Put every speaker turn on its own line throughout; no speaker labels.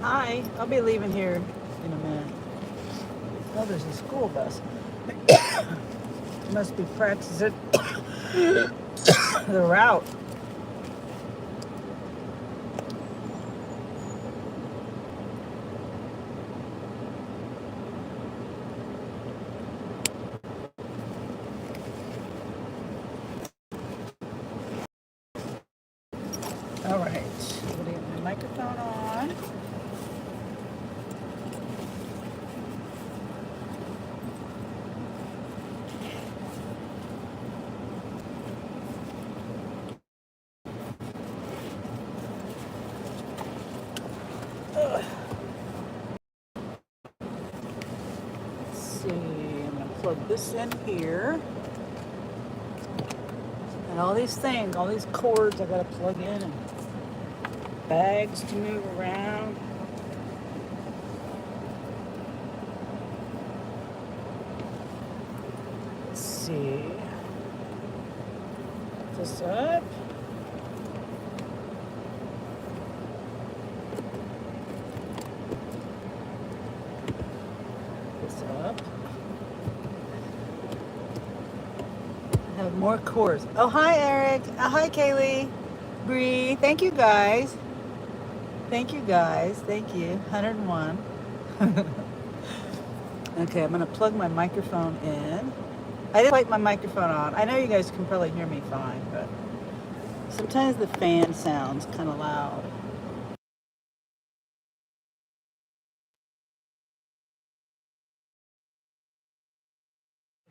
Hi, I'll be leaving here in a minute. Oh, there's a school bus. Must be practicing the route. All right, putting my microphone on. Ugh. Let's see, I'm gonna plug this in here. And all these things, all these cords I gotta plug in and bags to move around. Let's see. Put this up. This up. Have more cords. Oh, hi, Eric. Hi, Kaylee. Bree. Thank you, guys. Thank you, guys. Thank you. 101. Okay, I'm going to plug my microphone in. I didn't light my microphone on. I know you guys can probably hear me fine, but sometimes the fan sounds kind of loud.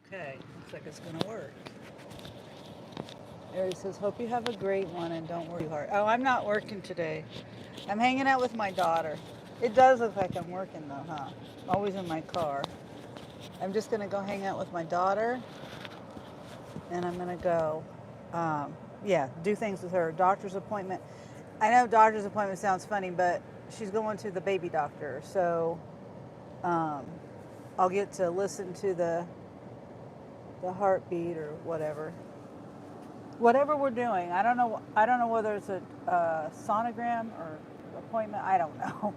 Okay, looks like it's going to work. Ari says, hope you have a great one and don't work too hard. Oh, I'm not working today. I'm hanging out with my daughter. It does look like I'm working though, huh? Always in my car. I'm just going to go hang out with my daughter and I'm going to go, do things with her. Doctor's appointment. I know doctor's appointment sounds funny, but she's going to the baby doctor. So um, I'll get to listen to the heartbeat or whatever. Whatever we're doing. I don't know whether it's a sonogram or appointment. I don't know.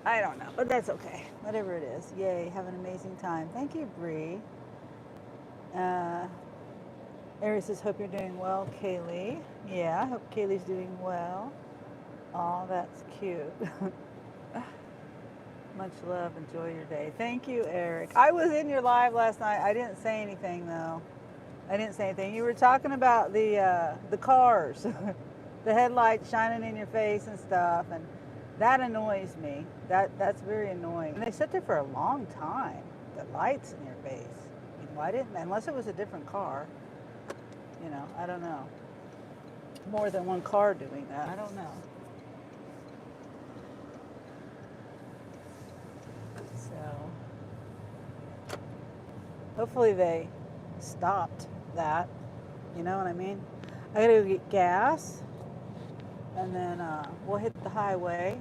I don't know, but that's okay. Whatever it is. Yay, have an amazing time. Thank you, Bree. Uh, Ari says, hope you're doing well, Kaylee. Yeah, I hope Kaylee's doing well. Oh, that's cute. Much love. Enjoy your day. Thank you, Eric. I was in your live last night. I didn't say anything, though. I didn't say anything. You were talking about the cars, the headlights shining in your face and stuff, and that annoys me. That's very annoying. And they sit there for a long time. The lights in your face. I mean, why didn't? Unless it was a different car. I don't know. More than one car doing that. I don't know. So hopefully they stopped that. You know what I mean? I gotta go get gas, and then we'll hit the highway.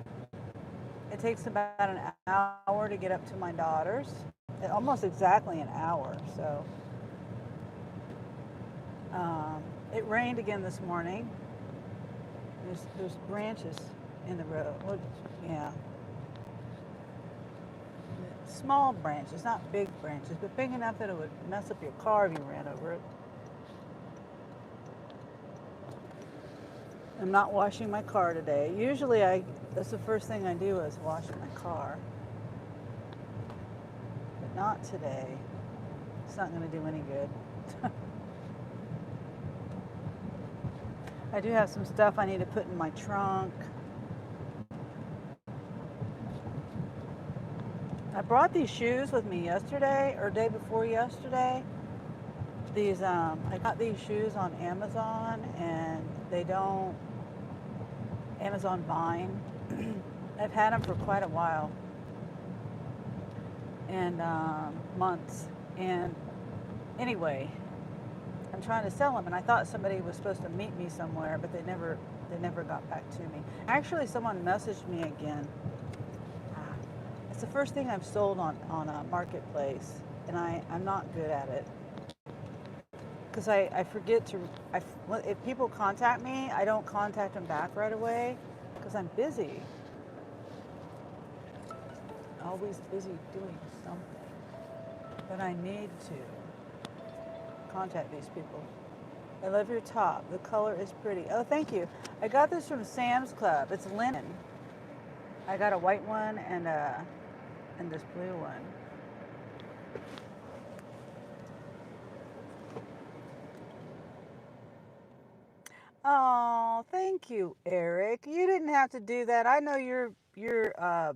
It takes about an hour to get up to my daughter's. Almost exactly an hour. So it rained again this morning. There's branches in the road. Well, yeah, small branches, not big branches, but big enough that it would mess up your car if you ran over it. I'm not washing my car today. Usually that's the first thing I do is wash my car. But not today. It's not going to do any good. I do have some stuff I need to put in my trunk. I brought these shoes with me yesterday or day before yesterday. I got these shoes on Amazon, and they don't Amazon Vine. I've had them for quite a while, and months. And anyway, I'm trying to sell them, and I thought somebody was supposed to meet me somewhere, but they never got back to me. Actually, someone messaged me again. It's the first thing I've sold on a marketplace, and I'm not good at it. Because I forget to, if people contact me, I don't contact them back right away because I'm busy. always busy doing something. But I need to contact these people. I love your top. The color is pretty. Oh, thank you. I got this from Sam's Club. It's linen. I got a white one and this blue one. Oh, thank you, Eric. You didn't have to do that. I know you're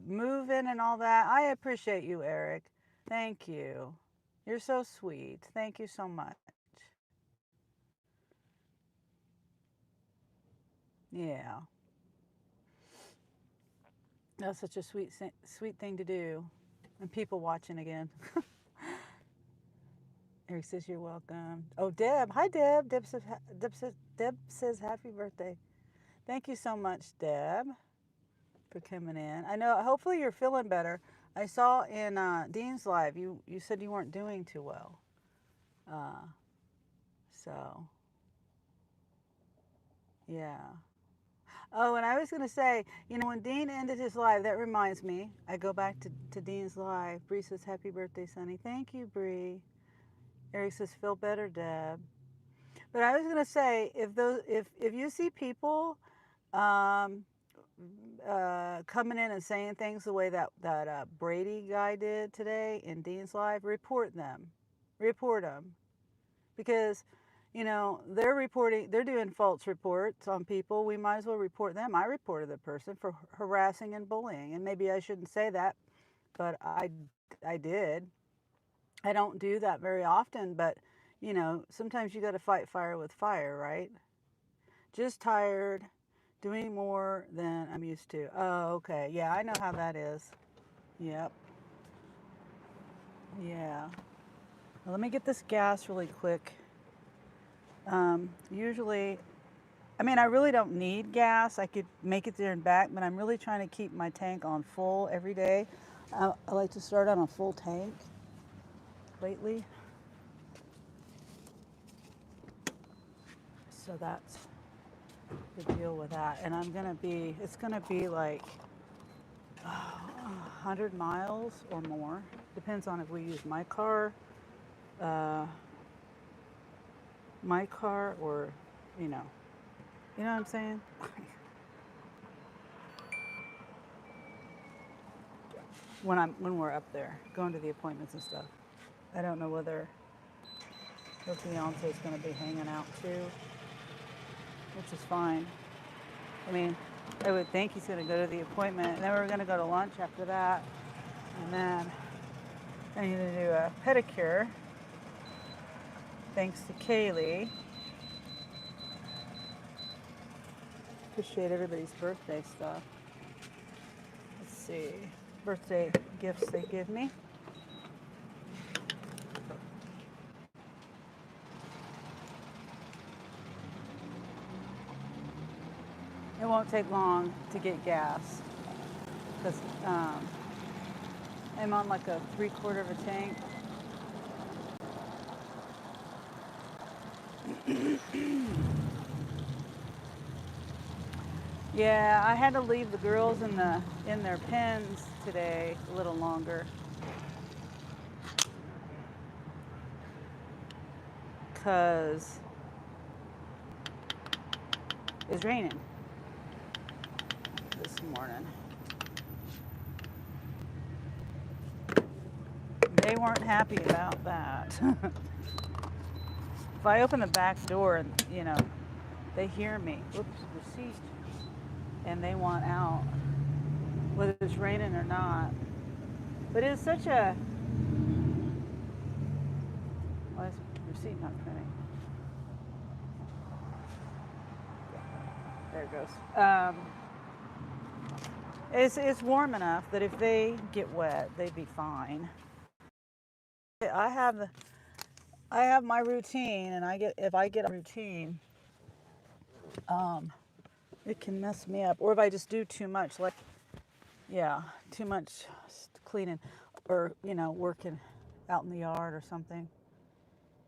moving and all that. I appreciate you, Eric. Thank you. You're so sweet. Thank you so much. Yeah, that's such a sweet thing to do. And people watching again. Eric says you're welcome. Oh, Deb. Hi, Deb. Deb says happy birthday. Thank you so much, Deb, for coming in. I know. Hopefully, you're feeling better. I saw in Dean's live you said you weren't doing too well. Uh, so yeah. Oh, and I was gonna say, when Dean ended his live, that reminds me. I go back to Dean's live. Bree says happy birthday, Sonny. Thank you, Bree. Eric says feel better, Deb. But I was gonna say, if you see people um, coming in and saying things the way that Brady guy did today in Dean's live, report them, because they're doing false reports on people. We might as well report them. I reported the person for harassing and bullying, and maybe I shouldn't say that, but I did. I don't do that very often, but sometimes you got to fight fire with fire, right? Just tired, doing more than I'm used to. Oh, okay. Yeah, I know how that is. Yep. Yeah. Well, let me get this gas really quick. Usually, I mean, I really don't need gas. I could make it there and back, but I'm really trying to keep my tank on full every day. I like to start on a full tank lately. So that's the deal with that. And it's gonna be like 100 miles or more. Depends on if we use uh, my car or, you know what I'm saying? When we're up there, going to the appointments and stuff. I don't know whether her fiance is going to be hanging out too, which is fine. I mean, I would think he's going to go to the appointment, and then we're going to go to lunch after that, and then I need to do a pedicure, thanks to Kaylee. Appreciate everybody's birthday stuff. Let's see, birthday gifts they give me. It won't take long to get gas because I'm on like a 3/4 of a tank. Yeah, I had to leave the girls in their pens today a little longer because it's raining this morning. They weren't happy about that. If I open the back door and they hear me, oops, receipt, and they want out, whether it's raining or not. But it's such a, why is receipt not printing? There it goes. It's warm enough that if they get wet, they'd be fine. I have my routine, and if I get a routine, it can mess me up. Or if I just do too much, too much cleaning, or working out in the yard or something.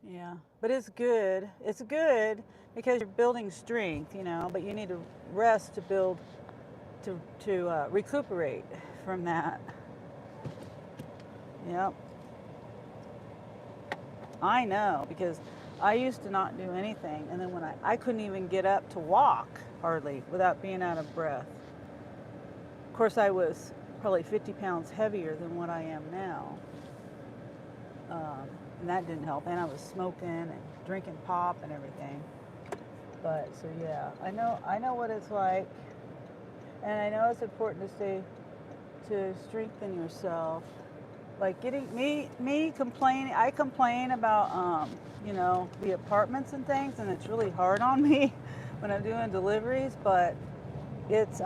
Yeah, but it's good. It's good because you're building strength, but you need to rest to build to recuperate from that. Yep. I know, because I used to not do anything, and then when I couldn't even get up to walk hardly without being out of breath. Of course, I was probably 50 pounds heavier than what I am now, and that didn't help. And I was smoking and drinking pop and everything. But so yeah, I know what it's like, and I know it's important to strengthen yourself. Like getting me complaining, I complain about you know, the apartments and things, and it's really hard on me when I'm doing deliveries, but it's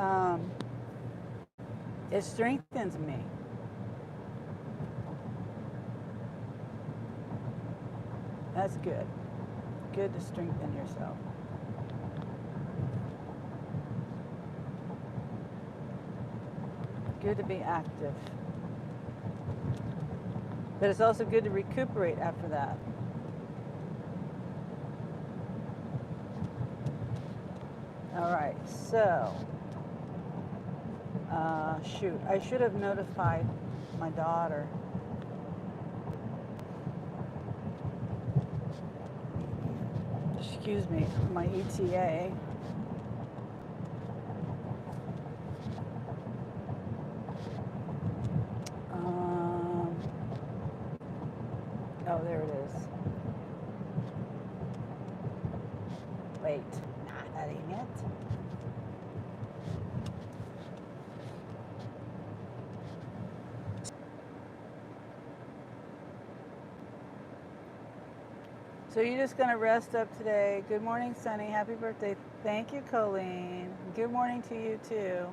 it strengthens me. That's good. Good to strengthen yourself. Good to be active. But it's also good to recuperate after that. All right, so shoot, I should have notified my daughter. Excuse me, my ETA. Oh, there it is. Wait, nah, that ain't it. So you're just gonna rest up today. Good morning, Sunny. Happy birthday. Thank you, Colleen. Good morning to you too.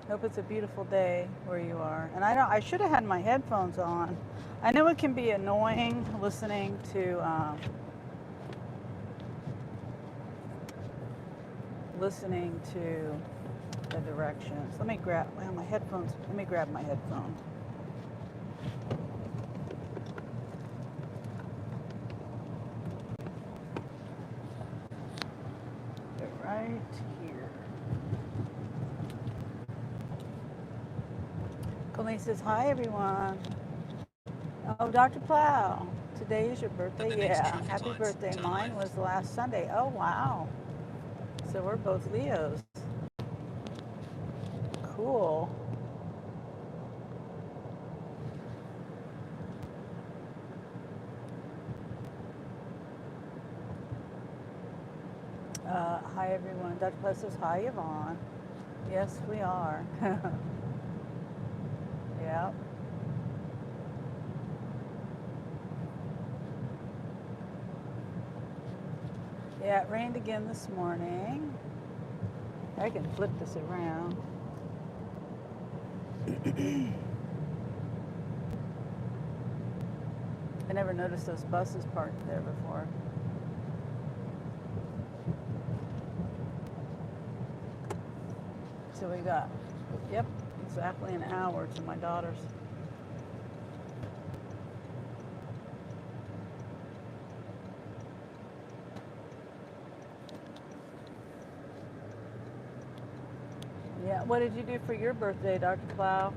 Hope it's a beautiful day where you are. And I should have had my headphones on. I know it can be annoying listening to the directions. Let me grab my headphones. Let me grab my headphones. They're right here. Colleen says, hi, everyone. Oh, Dr. Plow, today is your birthday? Yeah, happy birthday. Mine was last Sunday. Oh, wow. So we're both Leos. Cool. Hi, everyone. Dr. Plow says, hi, Yvonne. Yes, we are. Yeah. Yeah, it rained again this morning. I can flip this around. I never noticed those buses parked there before. So we got, yep, exactly an hour to my daughter's. Yeah, what did you do for your birthday, Dr. Plow?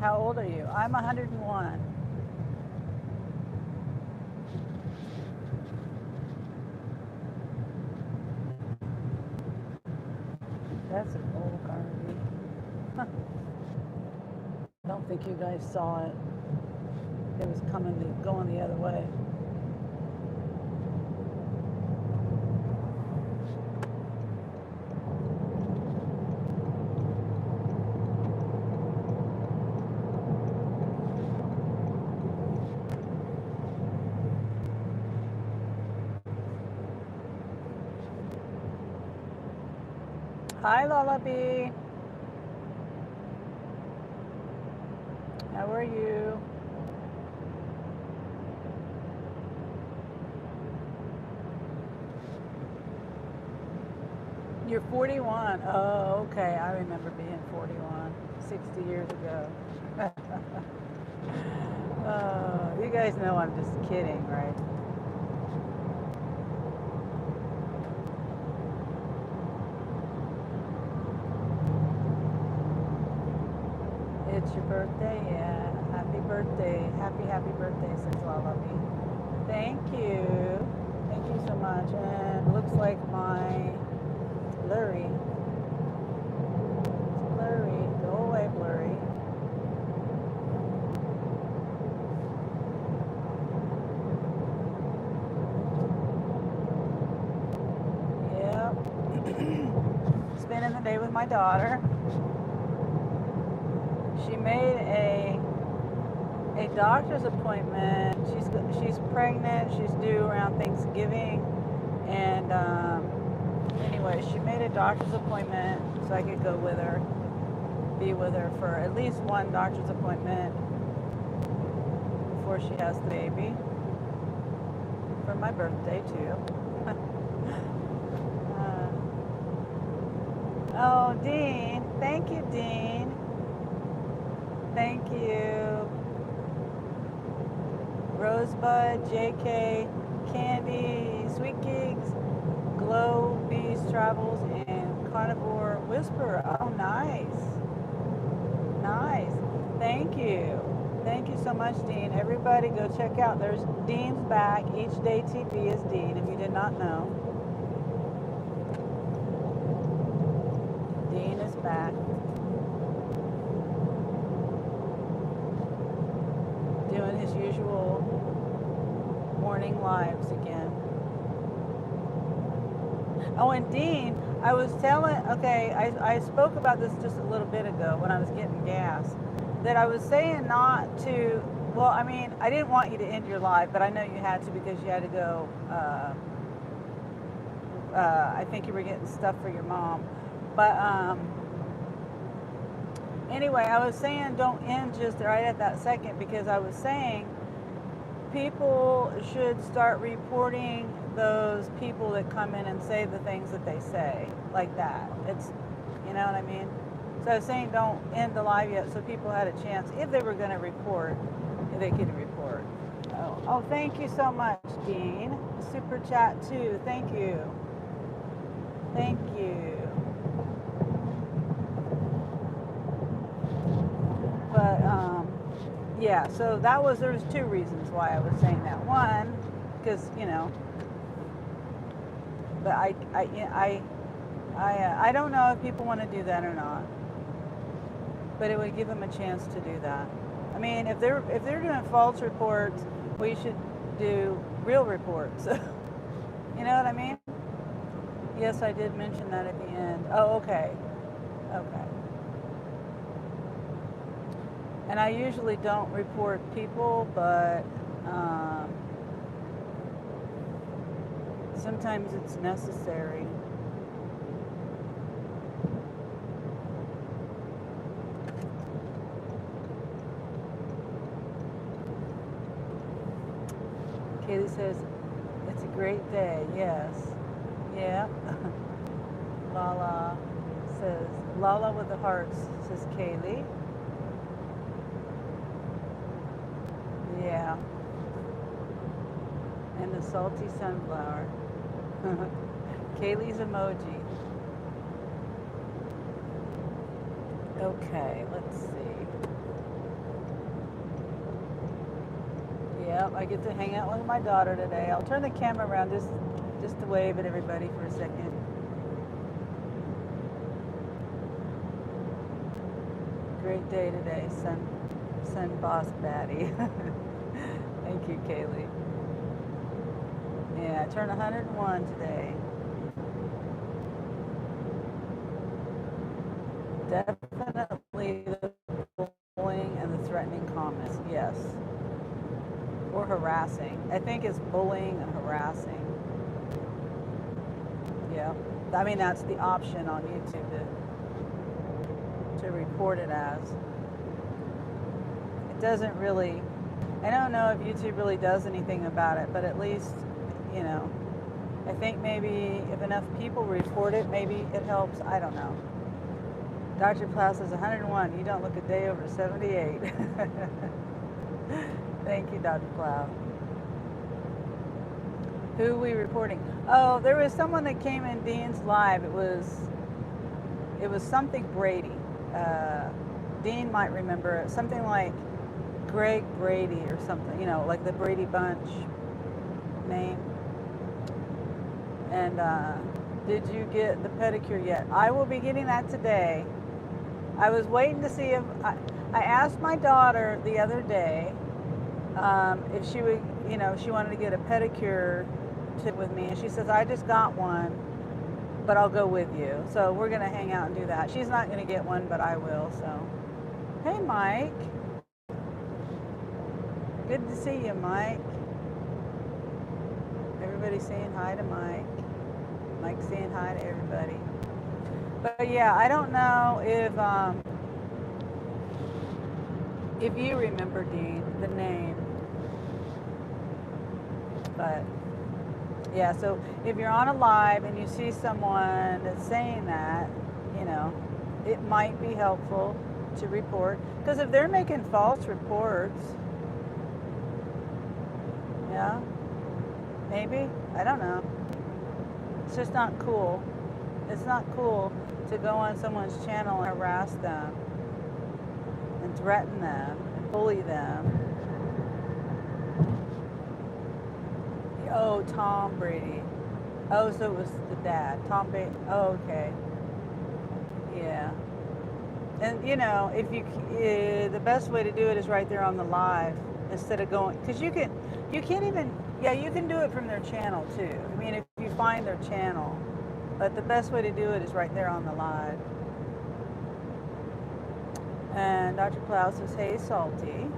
How old are you? I'm 101. That's an old RV. I don't think you guys saw it. It was going the other way. Hi, Lullaby. How are you? You're 41. Oh, okay. I remember being 41 60 years ago. You guys know I'm just kidding, right? It's your birthday, yeah. Happy birthday. Happy birthday, says Lala B. Thank you. Thank you so much. And it looks like my blurry. It's blurry. Go away, blurry. Yep. Spending the day with my daughter. She made a doctor's appointment. She's pregnant. She's due around Thanksgiving, and anyway, she made a doctor's appointment so I could go with her, be with her for at least one doctor's appointment before she has the baby. For my birthday too. Oh, Dean. Thank you, Dean. Thank you. Rosebud, JK, Candy, Sweet Gigs, Glow, Beast Travels, and Carnivore Whisperer. Oh, nice. Nice. Thank you. Thank you so much, Dean. Everybody go check out. There's Dean's back. Each Day TV is Dean, if you did not know. Dean is back. Doing his usual morning lives again. Oh, and Dean, I was telling, okay, I spoke about this just a little bit ago when I was getting gas, that I was saying not to, well, I mean, I didn't want you to end your live, but I know you had to because you had to go, I think you were getting stuff for your mom. But anyway, I was saying don't end just right at that second because I was saying people should start reporting those people that come in and say the things that they say like that. It's, you know what I mean? So I was saying don't end the live yet so people had a chance, if they were going to report, they could report. Oh, thank you so much, Dean. Super chat too. Thank you. Thank you. But yeah, so there's two reasons why I was saying that. One, because but I don't know if people want to do that or not. But it would give them a chance to do that. I mean, if they're doing false reports, we should do real reports. You know what I mean? Yes, I did mention that at the end. Oh, okay. Okay. And I usually don't report people, but sometimes it's necessary. Kaylee says, it's a great day. Yes. Yeah. Lala says, Lala with the hearts, says Kaylee. Yeah. And the salty sunflower. Kaylee's emoji. Okay, let's see. Yep, I get to hang out with my daughter today. I'll turn the camera around just to wave at everybody for a second. Great day today, Sun Boss Baddie. Thank you, Kaylee. Yeah, I turned 101 today. Definitely the bullying and the threatening comments, yes. Or harassing. I think it's bullying and harassing. Yeah. I mean, that's the option on YouTube to report it as. It doesn't really, I don't know if YouTube really does anything about it, but at least, I think maybe if enough people report it, maybe it helps. I don't know. Dr. Plow says 101. You don't look a day over 78. Thank you, Dr. Plow. Who are we reporting? Oh, there was someone that came in Dean's live. It was something Brady. Dean might remember it. Something like Greg Brady or something. You know, like the Brady Bunch name. And did you get the pedicure yet? I will be getting that today. I was waiting to see if I asked my daughter the other day if she would, you know, she wanted to get a pedicure with me, and she says, I just got one, but I'll go with you. So we're going to hang out and do that. She's not going to get one, but I will. So, hey, Mike. Good to see you, Mike. Everybody saying hi to Mike. Mike's saying hi to everybody. But yeah, I don't know if you remember, Dean, the name. But yeah, so if you're on a live and you see someone that's saying that, you know, it might be helpful to report. Because if they're making false reports, yeah, maybe, I don't know. It's just not cool. It's not cool to go on someone's channel and harass them and threaten them and bully them. Oh, Tom Brady. Oh, so it was the dad. Tom Brady. Oh, okay. Yeah. And you know, if you the best way to do it is right there on the live instead of going, because you can't even, yeah, you can do it from their channel too. I mean, if you find their channel, but the best way to do it is right there on the live. And Dr. Plow says, hey, Salty.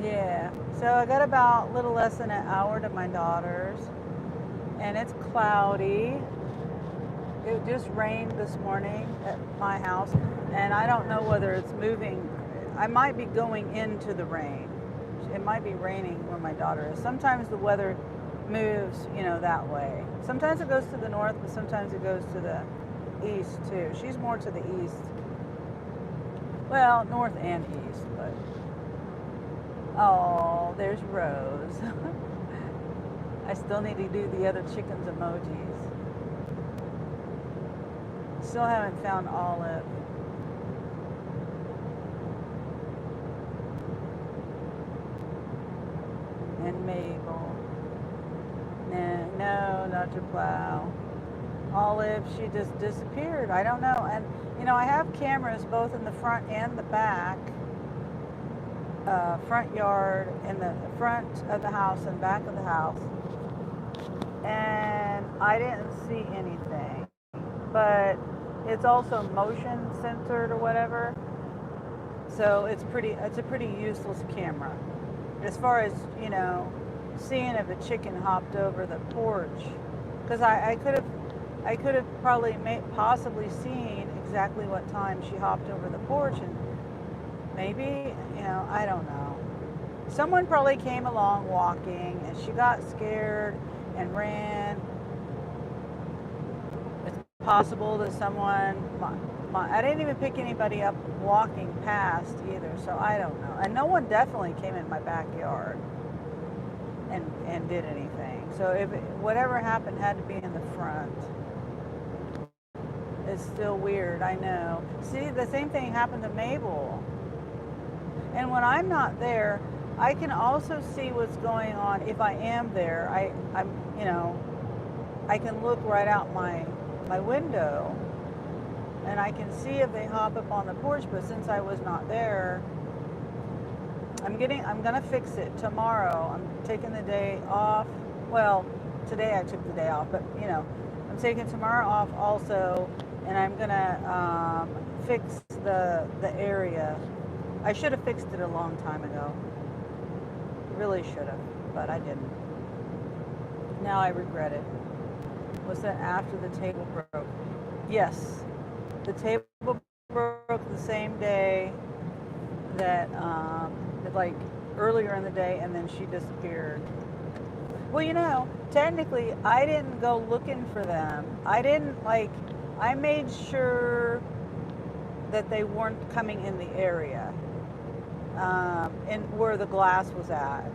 Yeah, so I got about a little less than an hour to my daughter's, and it's cloudy. It just rained this morning at my house, and I don't know whether it's moving. I might be going into the rain. It might be raining where my daughter is. Sometimes the weather moves, you know, that way. Sometimes it goes to the north, but sometimes it goes to the east too. She's more to the east. Well, north and east, but oh, there's Rose. I still need to do the other chickens emojis. Still haven't found Olive. And Mabel. No, Dr. Plow. Olive, she just disappeared. I don't know. And, you know, I have cameras both in the front and the back. Front yard, in the front of the house and back of the house. And I didn't see anything. But it's also motion censored or whatever. So it's a pretty useless camera. As far as, you know, seeing if a chicken hopped over the porch, because I could have probably possibly seen exactly what time she hopped over the porch, and maybe, you know, I don't know. Someone probably came along walking and she got scared and ran. It's possible that someone, I didn't even pick anybody up walking past either, so I don't know. And no one definitely came in my backyard and did anything. So if whatever happened had to be in the front. It's still weird, I know. See, the same thing happened to Mabel. And when I'm not there, I can also see what's going on. If I am there, I'm, you know, I can look right out my window and I can see if they hop up on the porch. But since I was not there, I'm gonna fix it tomorrow. I'm taking the day off. Well, today I took the day off, but you know, I'm taking tomorrow off also, and I'm gonna fix the area. I should have fixed it a long time ago. Really should have, but I didn't. Now I regret it. Was that after the table broke? Yes. The table broke the same day that the like earlier in the day, and then she disappeared. Well, technically, I didn't go looking for them. I didn't I made sure that they weren't coming in the area, and where the glass was at.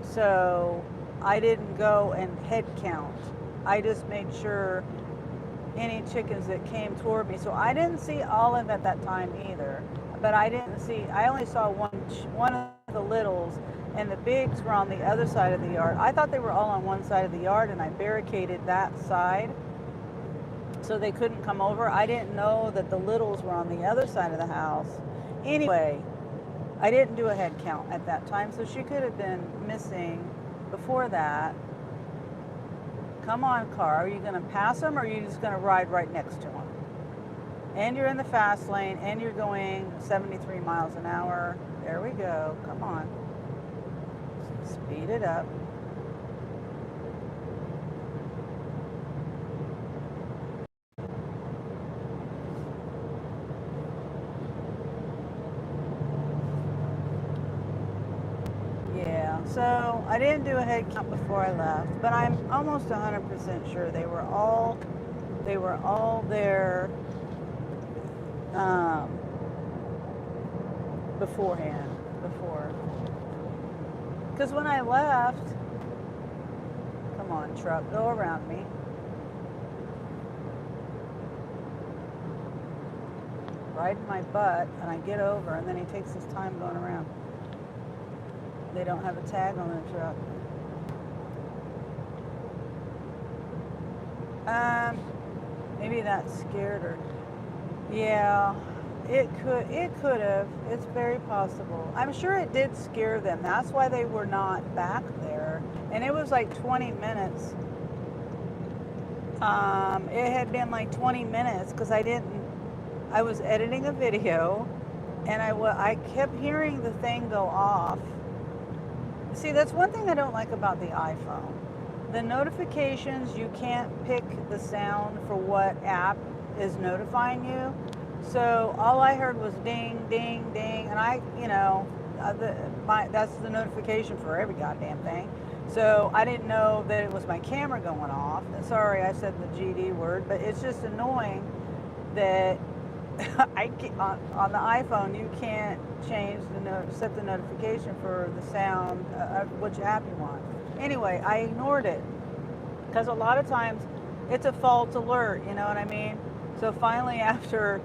So I didn't go and head count. I just made sure any chickens that came toward me. So I didn't see Olive at that time either. But I only saw one of the littles, and the bigs were on the other side of the yard. I thought they were all on one side of the yard, and I barricaded that side so they couldn't come over. I didn't know that the littles were on the other side of the house. Anyway, I didn't do a head count at that time, so she could have been missing before that. Come on, car. Are you going to pass them, or are you just going to ride right next to them? And you're in the fast lane, and you're going 73 miles an hour. There we go. Come on. Speed it up. Yeah, so I didn't do a head count before I left, but I'm almost 100% sure they were all there before. Because when I left, come on, truck, go around me. Riding my butt, and I get over, and then he takes his time going around. They don't have a tag on the truck. Maybe that scared her. Yeah, it could have. It's very possible. I'm sure it did scare them. That's why they were not back there. And it was like 20 minutes. It had been like 20 minutes because I was editing a video, and I kept hearing the thing go off. See, that's one thing I don't like about the iPhone. The notifications, you can't pick the sound for what app is notifying you. So all I heard was ding, ding, ding, and that's the notification for every goddamn thing. So I didn't know that it was my camera going off. And sorry, I said the GD word, but it's just annoying that on the iPhone you can't set the notification for the sound of which app you want. Anyway, I ignored it because a lot of times it's a false alert, you know what I mean? So finally, after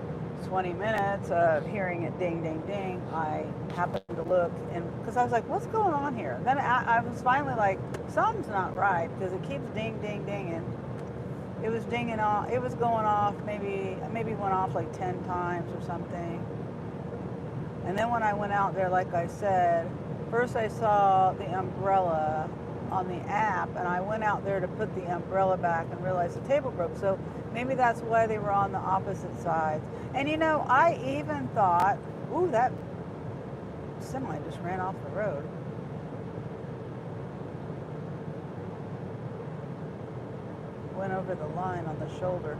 20 minutes of hearing it ding, ding, ding, I happened to look, and because I was like, what's going on here? Then I was finally like, something's not right, because it keeps ding, ding, dinging. It was dinging off. It was going off. Maybe went off like 10 times or something. And then when I went out there, like I said, first I saw the umbrella on the app, and I went out there to put the umbrella back and realized the table broke. So maybe that's why they were on the opposite sides. And I even thought, ooh, that semi just ran off the road. Went over the line on the shoulder.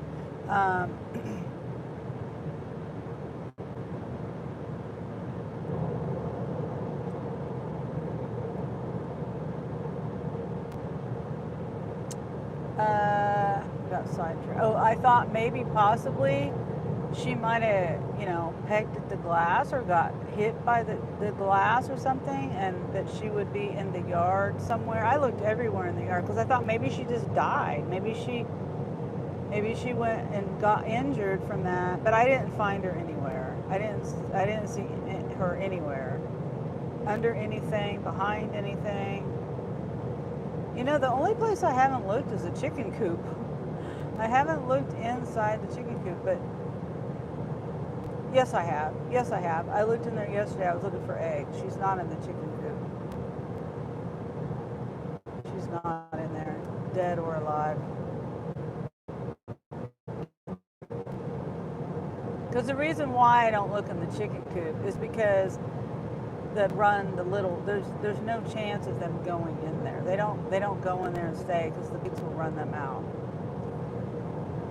Got sidetracked. Oh, I thought maybe possibly she might have, pegged at the glass or got hit by the glass or something, and that she would be in the yard somewhere. I looked everywhere in the yard because I thought maybe she just died. Maybe she went and got injured from that, but I didn't find her anywhere. I didn't see her anywhere. Under anything, behind anything. The only place I haven't looked is a chicken coop. I haven't looked inside the chicken coop, but yes, I have. I looked in there yesterday. I was looking for eggs. She's not in the chicken coop. She's not in there, dead or alive. Because the reason why I don't look in the chicken coop is because there's no chance of them going in there. They don't go in there and stay because the pigs will run them out.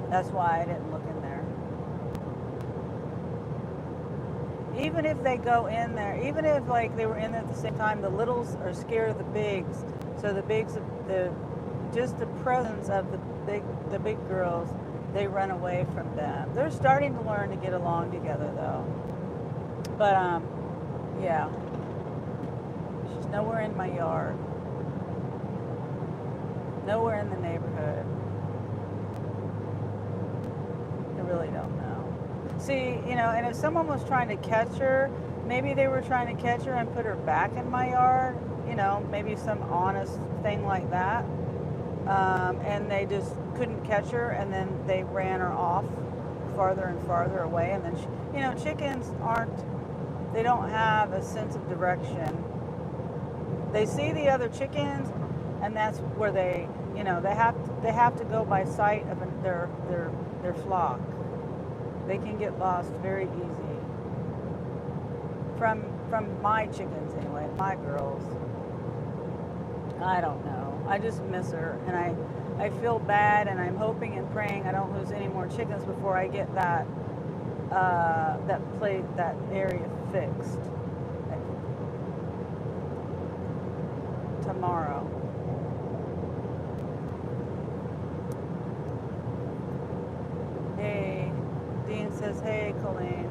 That's why I didn't look in there. even if they go in there, even if like they were in there at the same time, the littles are scared of the bigs. So the bigs, the just the presence of the big girls, they run away from them. They're starting to learn to get along together though. But yeah, she's nowhere in my yard, nowhere in the neighborhood. I really don't know. See, and if someone was trying to catch her, maybe they were trying to catch her and put her back in my yard, maybe some honest thing like that. And they just couldn't catch her, and then they ran her off farther and farther away. And then, chickens they don't have a sense of direction. They see the other chickens, and that's where they have to go by sight of their flock. They can get lost very easy. From my chickens anyway, my girls. I don't know. I just miss her, and I feel bad, and I'm hoping and praying I don't lose any more chickens before I get that area fixed tomorrow. Hey, Dean says, hey, Colleen,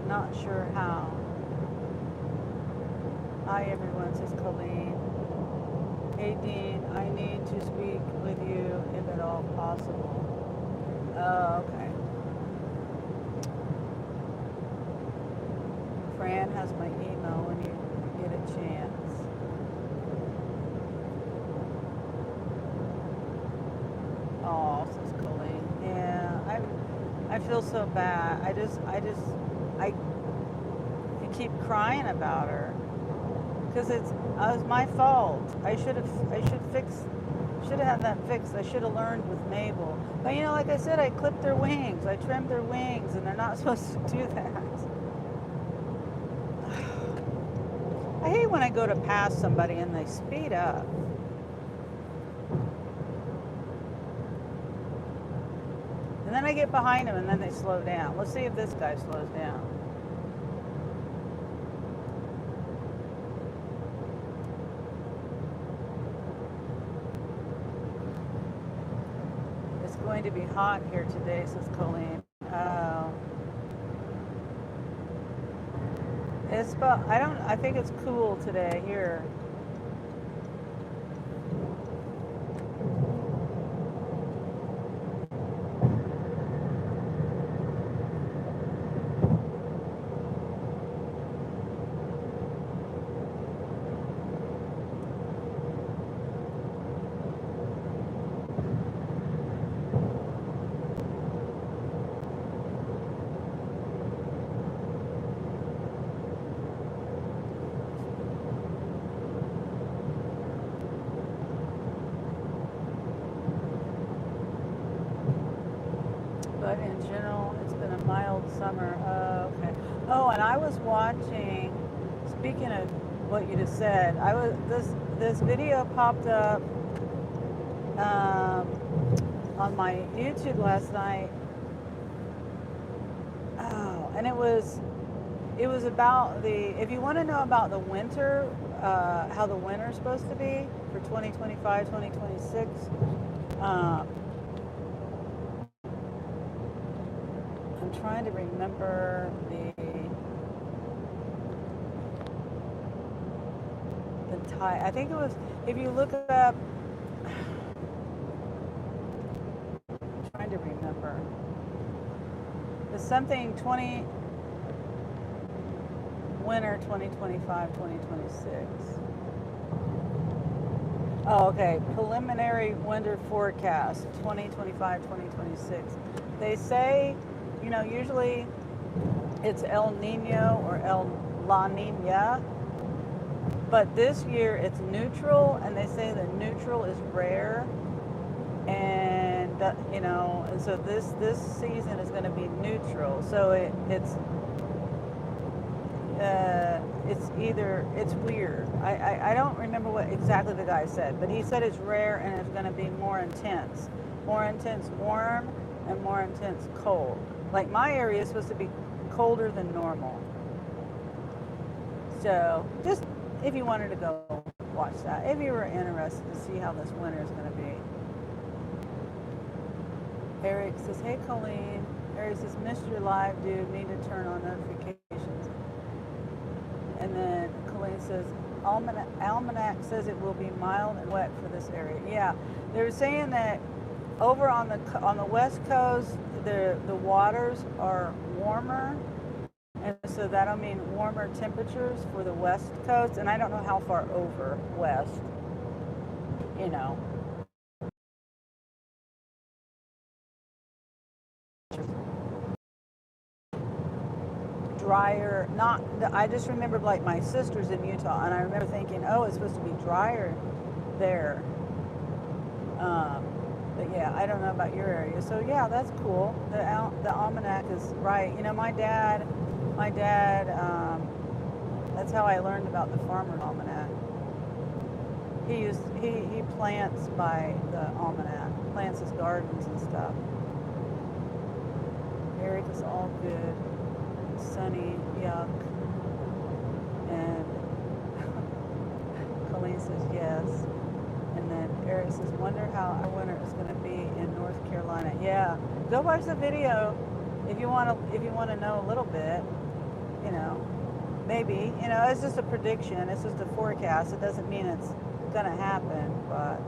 not sure how. Hi, everyone, says Colleen. Hey, Dean, I need to speak with you if at all possible. Oh, okay. Fran has my email when you get a chance. Oh, says Colleen. Yeah, I feel so bad. I keep crying about her because it was my fault. I should have had that fixed. I should have learned with Mabel. But like I said, I clipped their wings. I trimmed their wings, and they're not supposed to do that. I hate when I go to pass somebody and they speed up. And then I get behind them and then they slow down. Let's see if this guy slows down. It's going to be hot here today, says Colleen. I think it's cool today here. But in general, it's been a mild summer. Okay. Oh, and I was watching. Speaking of what you just said, this video popped up on my YouTube last night. Oh, and it was about if you want to know about the winter, how the winter's supposed to be for 2025, 2026. I'm trying to remember the time. I think it was, if you look up, I'm trying to remember. It's something winter 2025, 2026. Oh, okay. Preliminary winter forecast 2025, 2026. They say, usually it's El Nino or El La Nina, but this year it's neutral, and they say the neutral is rare, and and so this season is going to be neutral. So it's weird. I don't remember what exactly the guy said, but he said it's rare and it's going to be more intense warm and more intense cold. Like my area is supposed to be colder than normal. So just if you wanted to go watch that, if you were interested to see how this winter is going to be. Eric says, hey Colleen. Eric says, missed your live, dude. Need to turn on notifications. And then Colleen says, Almanac says it will be mild and wet for this area. Yeah, they're saying that over on the west coast, the waters are warmer, and so that'll mean warmer temperatures for the west coast. And I don't know how far over west, you know. Drier, not, I just remembered like my sister's in Utah, and I remember thinking, oh, it's supposed to be drier there. But yeah, I don't know about your area. So yeah, that's cool. The almanac is right. You know, my dad, that's how I learned about the farmer's almanac. He plants by the almanac, plants his gardens and stuff. Eric is all good. Sunny, yuck. And Colleen says yes. And then Eric says, wonder how our winter is going to be in North Carolina. Yeah, go watch the video if you want to know a little bit. You know, maybe, you know, it's just a prediction. It's just a forecast. It doesn't mean it's going to happen, but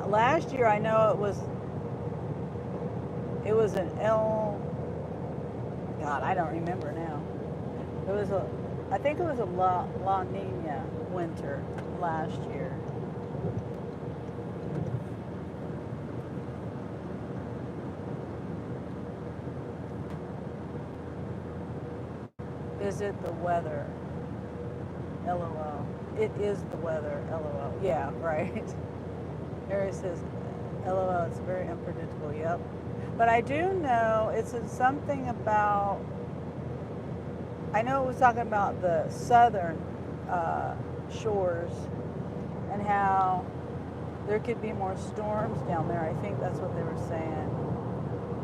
last year I know it was an God, I don't remember now. I think it was a La Nina winter last year. Is it the weather? LOL. It is the weather. LOL. Yeah, right. Harry says, LOL, it's very unpredictable. Yep. But I do know it's something about, I know it was talking about the southern shores and how there could be more storms down there. I think that's what they were saying.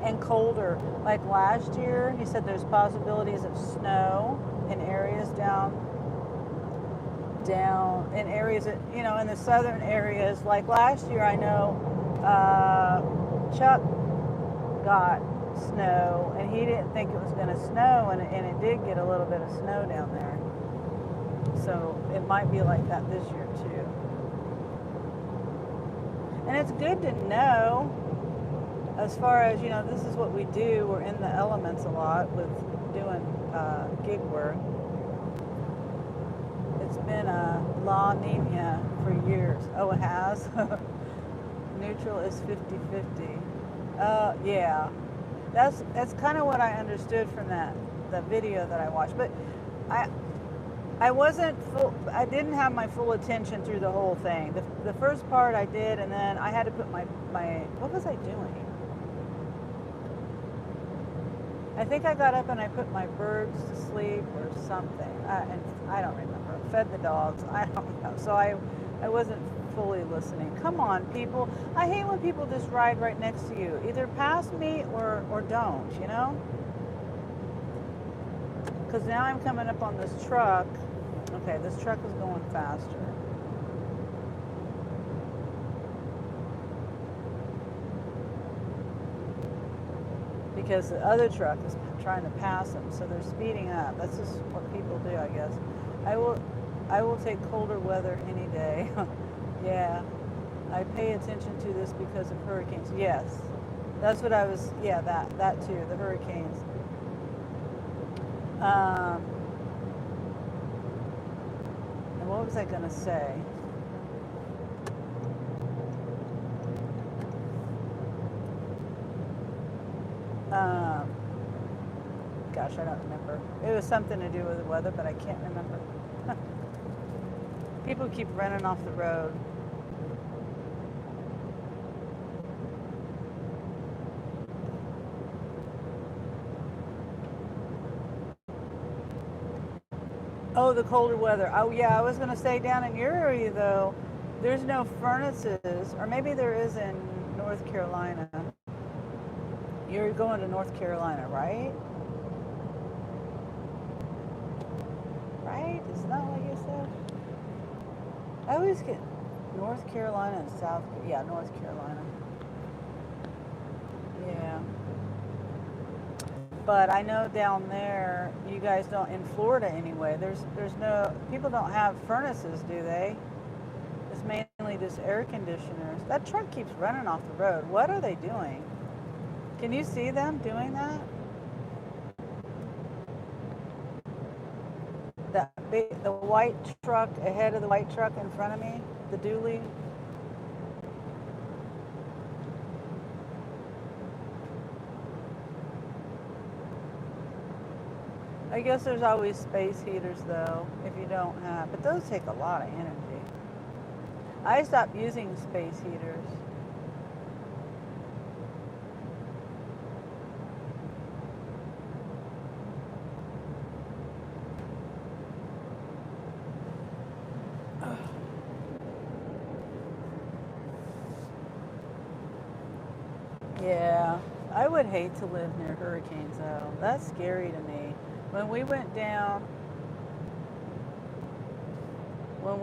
And colder. Like last year, he said there's possibilities of snow in areas down in areas that, you know, in the southern areas. Like last year, I know Chuck got snow, and he didn't think it was going to snow, and it did get a little bit of snow down there. So it might be like that this year too. And it's good to know, as far as, you know, this is what we do. We're in the elements a lot with doing gig work. It's been a La Nina for years. Oh, it has? Neutral is 50-50. Yeah. That's kind of what I understood from the video that I watched. But I wasn't full, I didn't have my full attention through the whole thing. The first part I did, and then I had to put my what was I doing? I think I got up and I put my birds to sleep or something. And I don't remember. Fed the dogs. I don't know. So I wasn't fully listening. Come on, people. I hate when people just ride right next to you. Either pass me or don't, you know? Because now I'm coming up on this truck. Okay, this truck is going faster. Because the other truck is trying to pass them, so they're speeding up. That's just what people do, I guess. I will take colder weather any day. Yeah, I pay attention to this because of hurricanes. Yes, that's what I was. Yeah, that too. The hurricanes. And what was I gonna say? Gosh, I don't remember. It was something to do with the weather, but I can't remember. People keep running off the road. Oh, the colder weather. Oh, yeah, I was going to say down in your area, though, there's no furnaces, or maybe there is in North Carolina. You're going to North Carolina, right? Right? Isn't that what you said? I always get North Carolina and South. Yeah, North Carolina. Yeah. But I know down there, you guys don't, in Florida anyway. There's no, people don't have furnaces, do they? It's mainly just air conditioners. That truck keeps running off the road. What are they doing? Can you see them doing that? The white truck ahead of the white truck in front of me, the dually. I guess there's always space heaters though, if you don't have, but those take a lot of energy. I stopped using space heaters. Yeah, I would hate to live near hurricanes though. That's scary to me. When we went down, when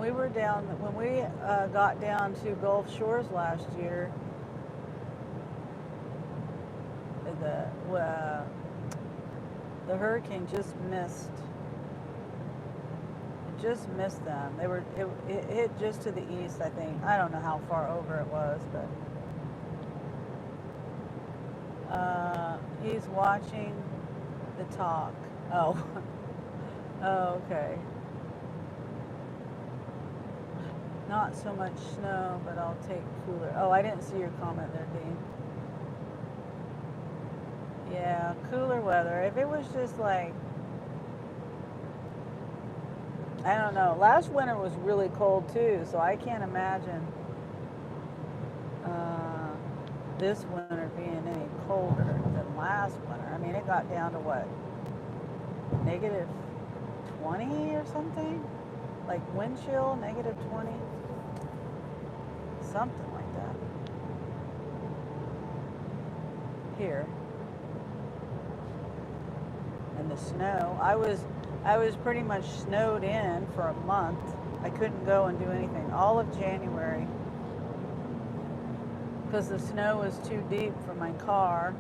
we got down to Gulf Shores last year, the hurricane just missed. It just missed them. It hit just to the east, I think. I don't know how far over it was, but he's watching the talk. Oh, oh, okay. Not so much snow, but I'll take cooler. Oh, I didn't see your comment there, Dean. Yeah, cooler weather. If it was just like, I don't know. Last winter was really cold too, so I can't imagine this winter being any colder than last winter. I mean, it got down to what, negative 20 or something? Like wind chill, negative 20? Something like that. Here. And the snow. I was pretty much snowed in for a month. I couldn't go and do anything. All of January. Because the snow was too deep for my car.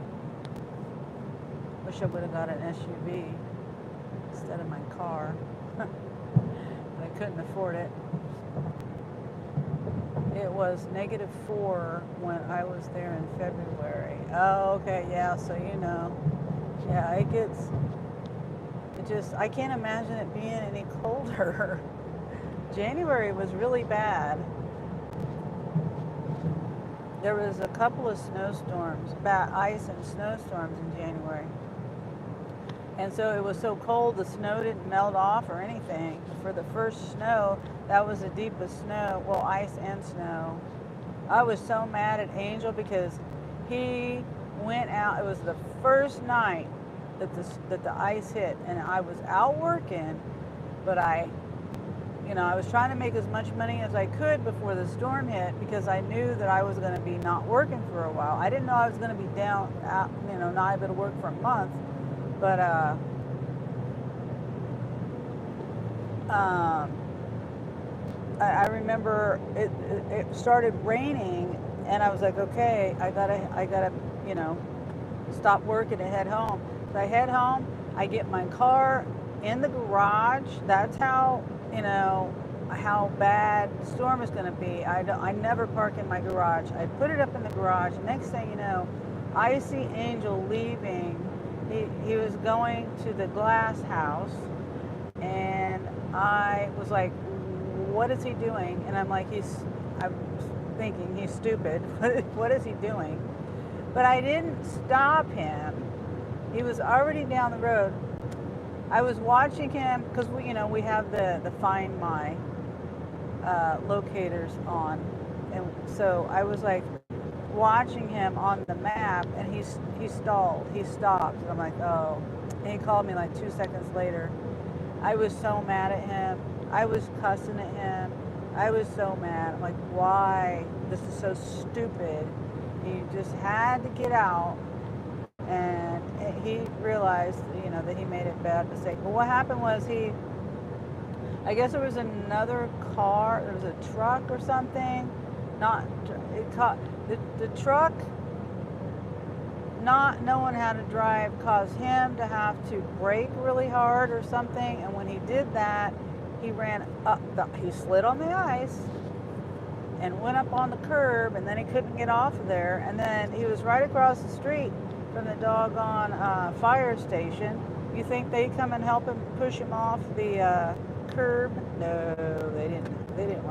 Wish I would have got an SUV instead of my car. But I couldn't afford it. It was -4 when I was there in February. Oh, okay, yeah, so you know. Yeah, I can't imagine it being any colder. January was really bad. There was a couple of snowstorms, bad ice and snowstorms in January. And so it was so cold, the snow didn't melt off or anything. For the first snow, that was the deepest snow, well, ice and snow. I was so mad at Angel because he went out, it was the first night that the ice hit, and I was out working, but I was trying to make as much money as I could before the storm hit because I knew that I was going to be not working for a while. I didn't know I was going to be down, not able to work for a month, but I remember it started raining, and I was like, okay, I gotta, stop working and head home. So I head home. I get my car in the garage. That's how bad the storm is going to be. I never park in my garage. I put it up in the garage. Next thing you know, I see Angel leaving. He was going to the glass house, and I was like, what is he doing? And I'm thinking he's stupid. What is he doing? But I didn't stop him. He was already down the road. I was watching him because we have the Find My locators on, and so I was like watching him on the map, and he stalled. He stopped, and I'm like, oh. And he called me like 2 seconds later. I was so mad at him. I was cussing at him. I was so mad. I'm like, why? This is so stupid. You just had to get out he realized, that he made a bad mistake. But what happened was I guess there was another car, there was a truck or something. It caught the truck, not knowing how to drive, caused him to have to brake really hard or something. And when he did that, he he slid on the ice and went up on the curb, and then he couldn't get off of there. And then he was right across the street from the doggone fire station. You think they'd come and help him, push him off the curb? No, they didn't. They didn't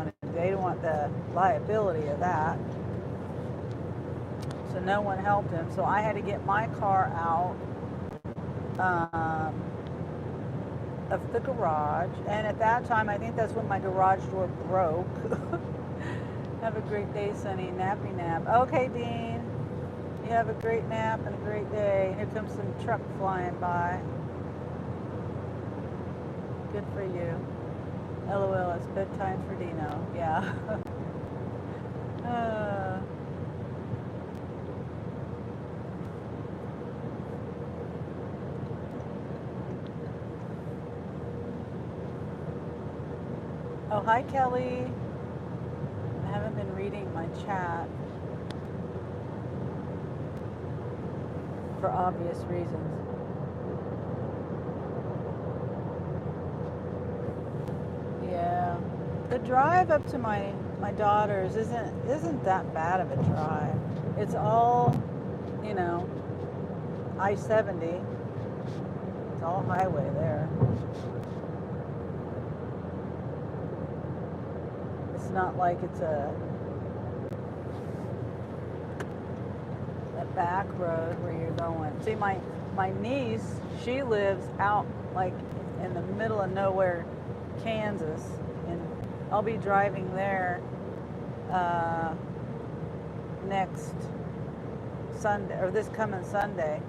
want the liability of that. So no one helped him. So I had to get my car out of the garage. And at that time, I think that's when my garage door broke. Have a great day, Sunny. Nappy nap. Okay, Dean. You have a great nap and a great day. Here comes some truck flying by. Good for you. LOL, it's bedtime for Dino. Yeah. Oh, hi, Kelly. I haven't been reading my chat for obvious reasons. Yeah. The drive up to my daughter's isn't that bad of a drive. It's all, I-70. It's all highway there. It's not like it's a back road where you're going. See, my niece, she lives out like in the middle of nowhere, Kansas, and I'll be driving there next Sunday, or this coming Sunday.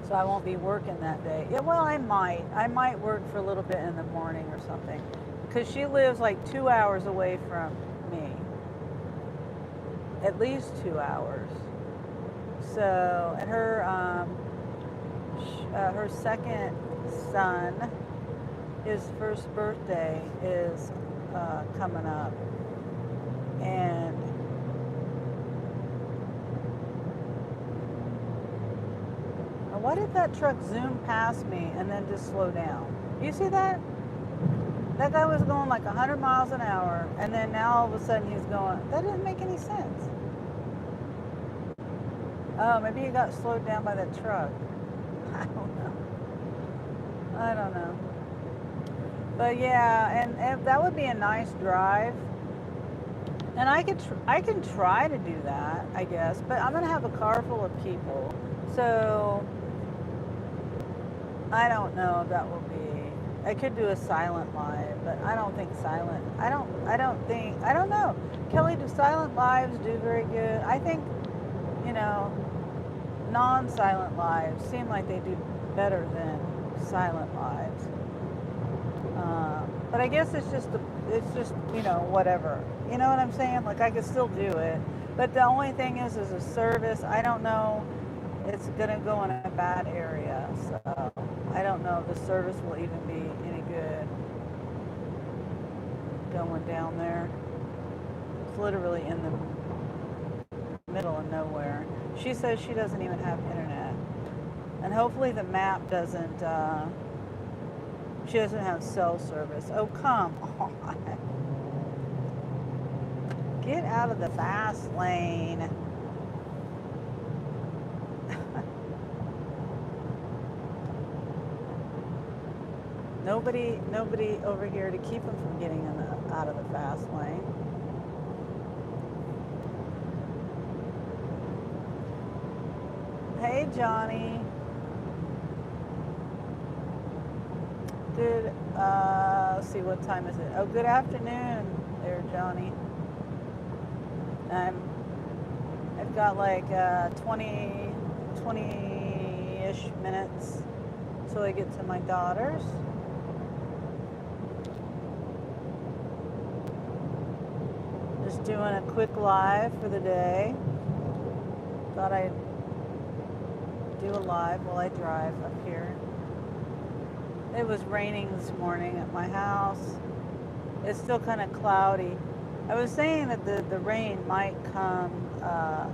So I won't be working that day. Yeah, well, I might work for a little bit in the morning or something, because she lives like 2 hours away from me. At least 2 hours. So, and her second son, his first birthday is coming up, and why did that truck zoom past me and then just slow down? You see that? That guy was going like 100 miles an hour, and then now all of a sudden he's going, that didn't make any sense. Oh, maybe he got slowed down by that truck. I don't know. But yeah, and that would be a nice drive. And I can try to do that, I guess. But I'm gonna have a car full of people, so I don't know if that will be. I could do a silent live, but I don't think silent. I don't know. Kelly, do silent lives do very good? I think, non-silent lives seem like they do better than silent lives. But I guess it's just whatever. You know what I'm saying? Like, I could still do it. But the only thing is a service. I don't know. It's gonna go in a bad area, so I don't know if the service will even be any good going down there. It's literally in the middle of nowhere. She says she doesn't even have internet, and hopefully the map doesn't. She doesn't have cell service. Oh, come on! Get out of the fast lane. Nobody over here to keep him from getting out of the fast lane. Hey, Johnny. Good. Let's see, what time is it? Oh, good afternoon, there, Johnny. I've got like 20-ish minutes till I get to my daughter's. Just doing a quick live for the day. Thought I'd do a live while I drive up here. It was raining this morning at my house. It's still kind of cloudy. I was saying that the rain might come,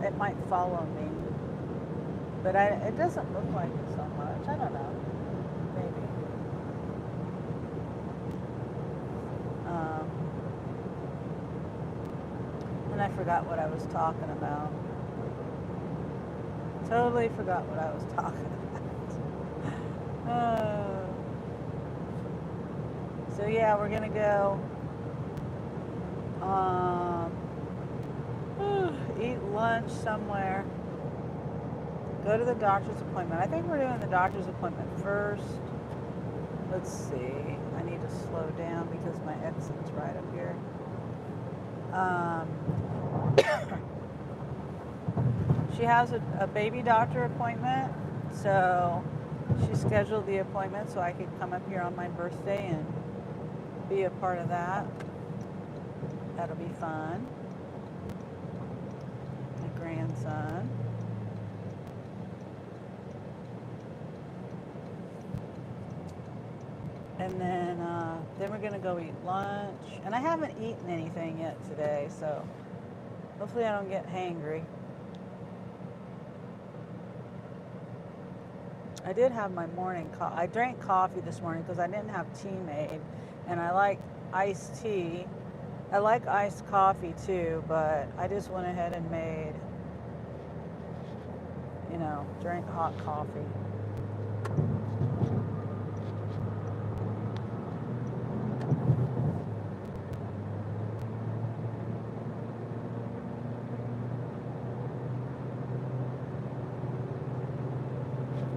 it might follow me, but it doesn't look like it so much. I don't know, maybe. And I forgot what I was talking about. Totally forgot what I was talking about. So yeah, we're gonna go eat lunch somewhere. Go to the doctor's appointment. I think we're doing the doctor's appointment first. Let's see. I need to slow down because my exit's right up here. She has a baby doctor appointment, so she scheduled the appointment so I could come up here on my birthday and be a part of that. That'll be fun. My grandson. And then we're gonna go eat lunch. And I haven't eaten anything yet today, so hopefully I don't get hangry. I did have my morning coffee. I drank coffee this morning because I didn't have tea made, and I like iced tea. I like iced coffee too, but I just went ahead and made, drank hot coffee.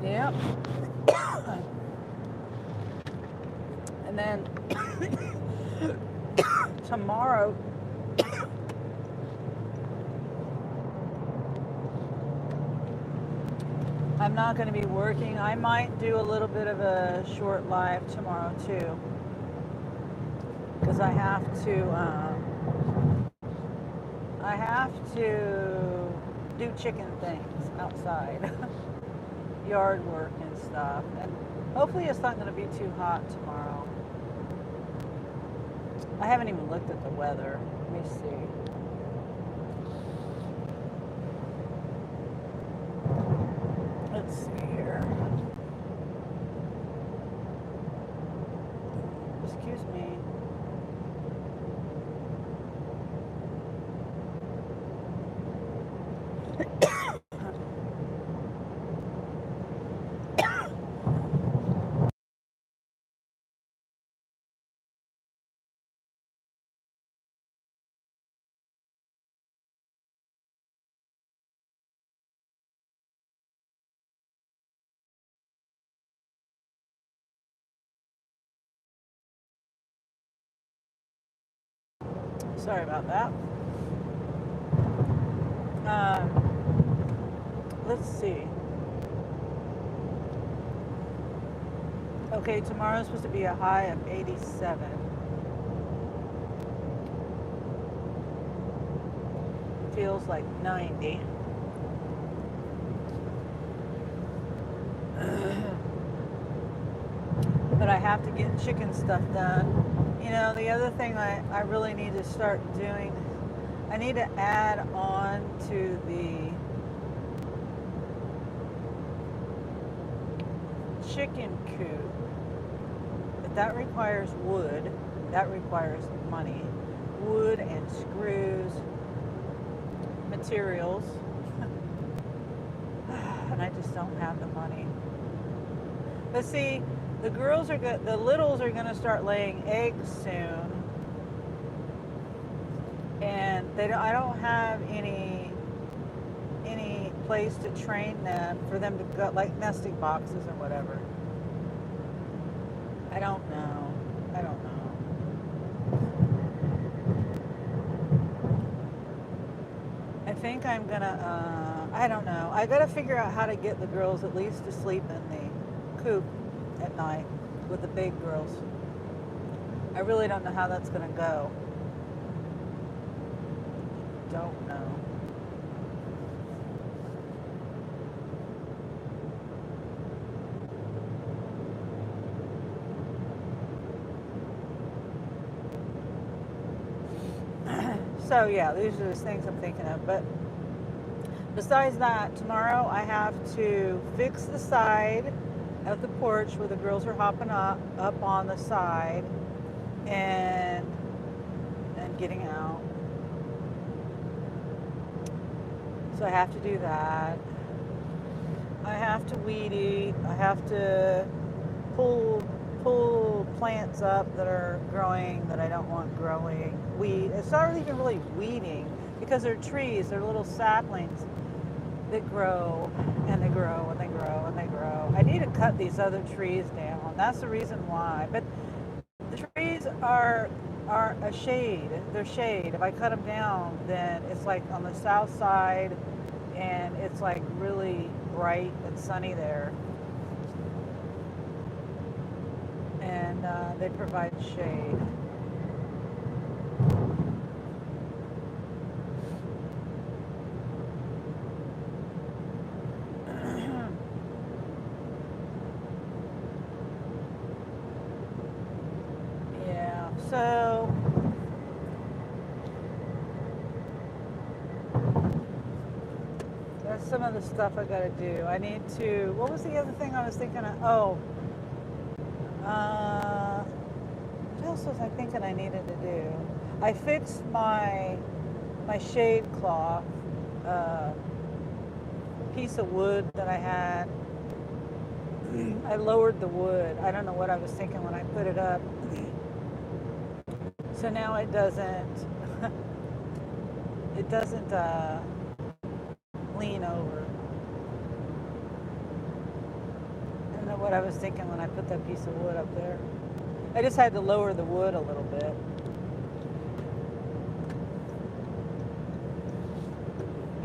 Yep. And then tomorrow, I'm not going to be working. I might do a little bit of a short live tomorrow too, because I have to do chicken things outside, yard work and stuff, and hopefully it's not going to be too hot tomorrow. I haven't even looked at the weather. Let me see. Let's see here. Excuse me. Sorry about that. Let's see. Okay, tomorrow's supposed to be a high of 87. Feels like 90. But I have to get chicken stuff done. The other thing I really need to start doing, I need to add on to the chicken coop. But that requires wood. That requires money. Wood and screws, materials. And I just don't have the money. But see, the littles are going to start laying eggs soon, and I don't have any place to train them for them to go, like nesting boxes or whatever. I don't know. I think I'm gonna. I don't know. I got to figure out how to get the girls at least to sleep in the coop at night with the big girls. I really don't know how that's going to go. Don't know. So yeah, these are the things I'm thinking of. But besides that, tomorrow I have to fix the side of the porch where the girls are hopping up on the side and getting out. So I have to do that. I have to weed eat. I have to pull plants up that are growing that I don't want growing. Weed. It's not even really weeding because they're trees. They're little saplings that grow and they grow and they grow and they grow. I need to cut these other trees down. That's the reason why. But the trees are a shade. They're shade. If I cut them down, then it's like on the south side, and it's like really bright and sunny there, and they provide shade. Yeah. So that's some of the stuff I got to do. I need to. What was the other thing I was thinking of? Oh, what else was I thinking I needed to do? I fixed my shade cloth piece of wood that I had. I lowered the wood. I don't know what I was thinking when I put it up. So now it doesn't lean over. I don't know what I was thinking when I put that piece of wood up there. I just had to lower the wood a little bit.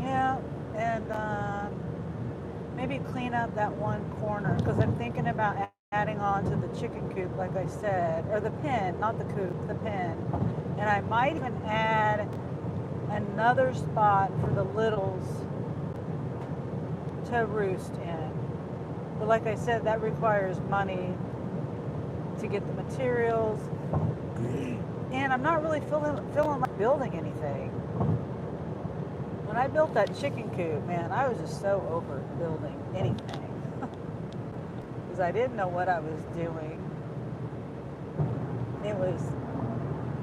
Yeah, and maybe clean up that one corner because I'm thinking about adding on to the chicken coop, like I said, or the pen, not the coop, the pen. And I might even add another spot for the littles to roost in. But like I said, that requires money to get the materials. And I'm not really feeling like building anything. When I built that chicken coop, man, I was just so over building anything. Because I didn't know what I was doing.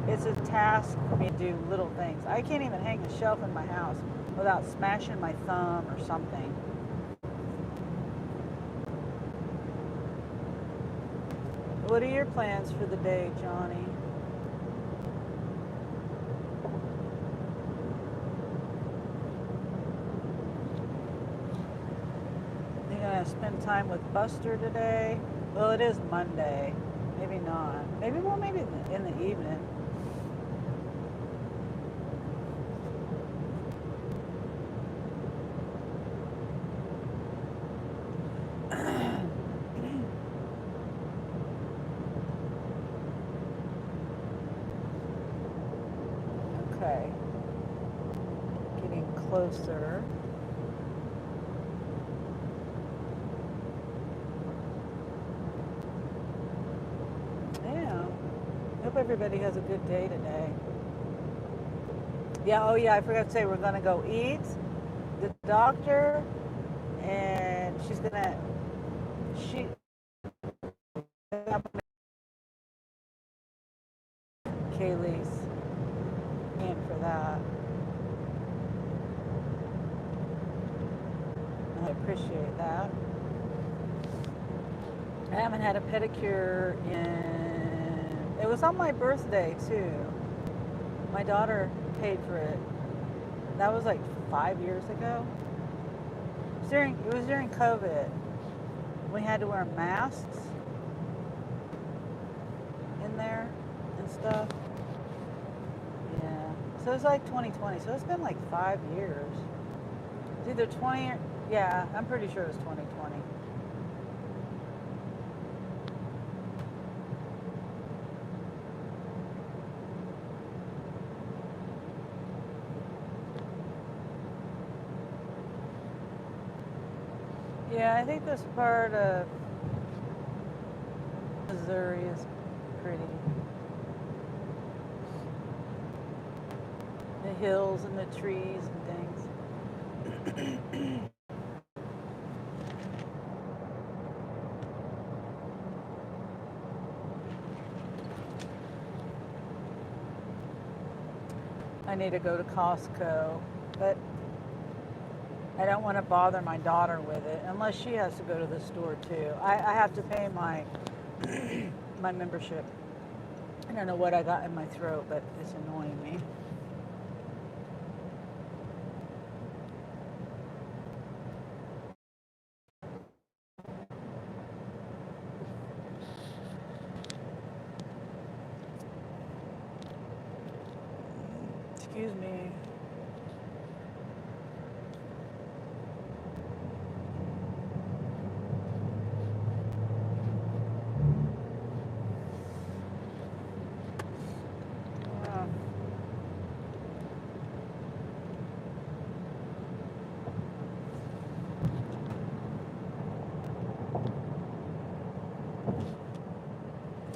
It's a task for me to do little things. I can't even hang a shelf in my house without smashing my thumb or something. What are your plans for the day, Johnny? You gonna spend time with Buster today? Well, it is Monday. Maybe not. Maybe in the evening. Okay. Getting closer. Yeah. Hope everybody has a good day today. Yeah, oh yeah, I forgot to say we're gonna go eat, the doctor, and she Kaylee's in for that. I appreciate that. I haven't had a pedicure it was on my birthday too. My daughter paid for it. That was like 5 years ago. It was during COVID. We had to wear masks in there and stuff. Yeah. So it was like 2020. So it's been like 5 years. It's either 20 or, yeah, I'm pretty sure it was 2020. Yeah, I think this part of Missouri is pretty. The hills and the trees and things. I need to go to Costco, but I don't want to bother my daughter with it unless she has to go to the store too. I have to pay my my membership. I don't know what I got in my throat, but it's annoying me. Excuse me.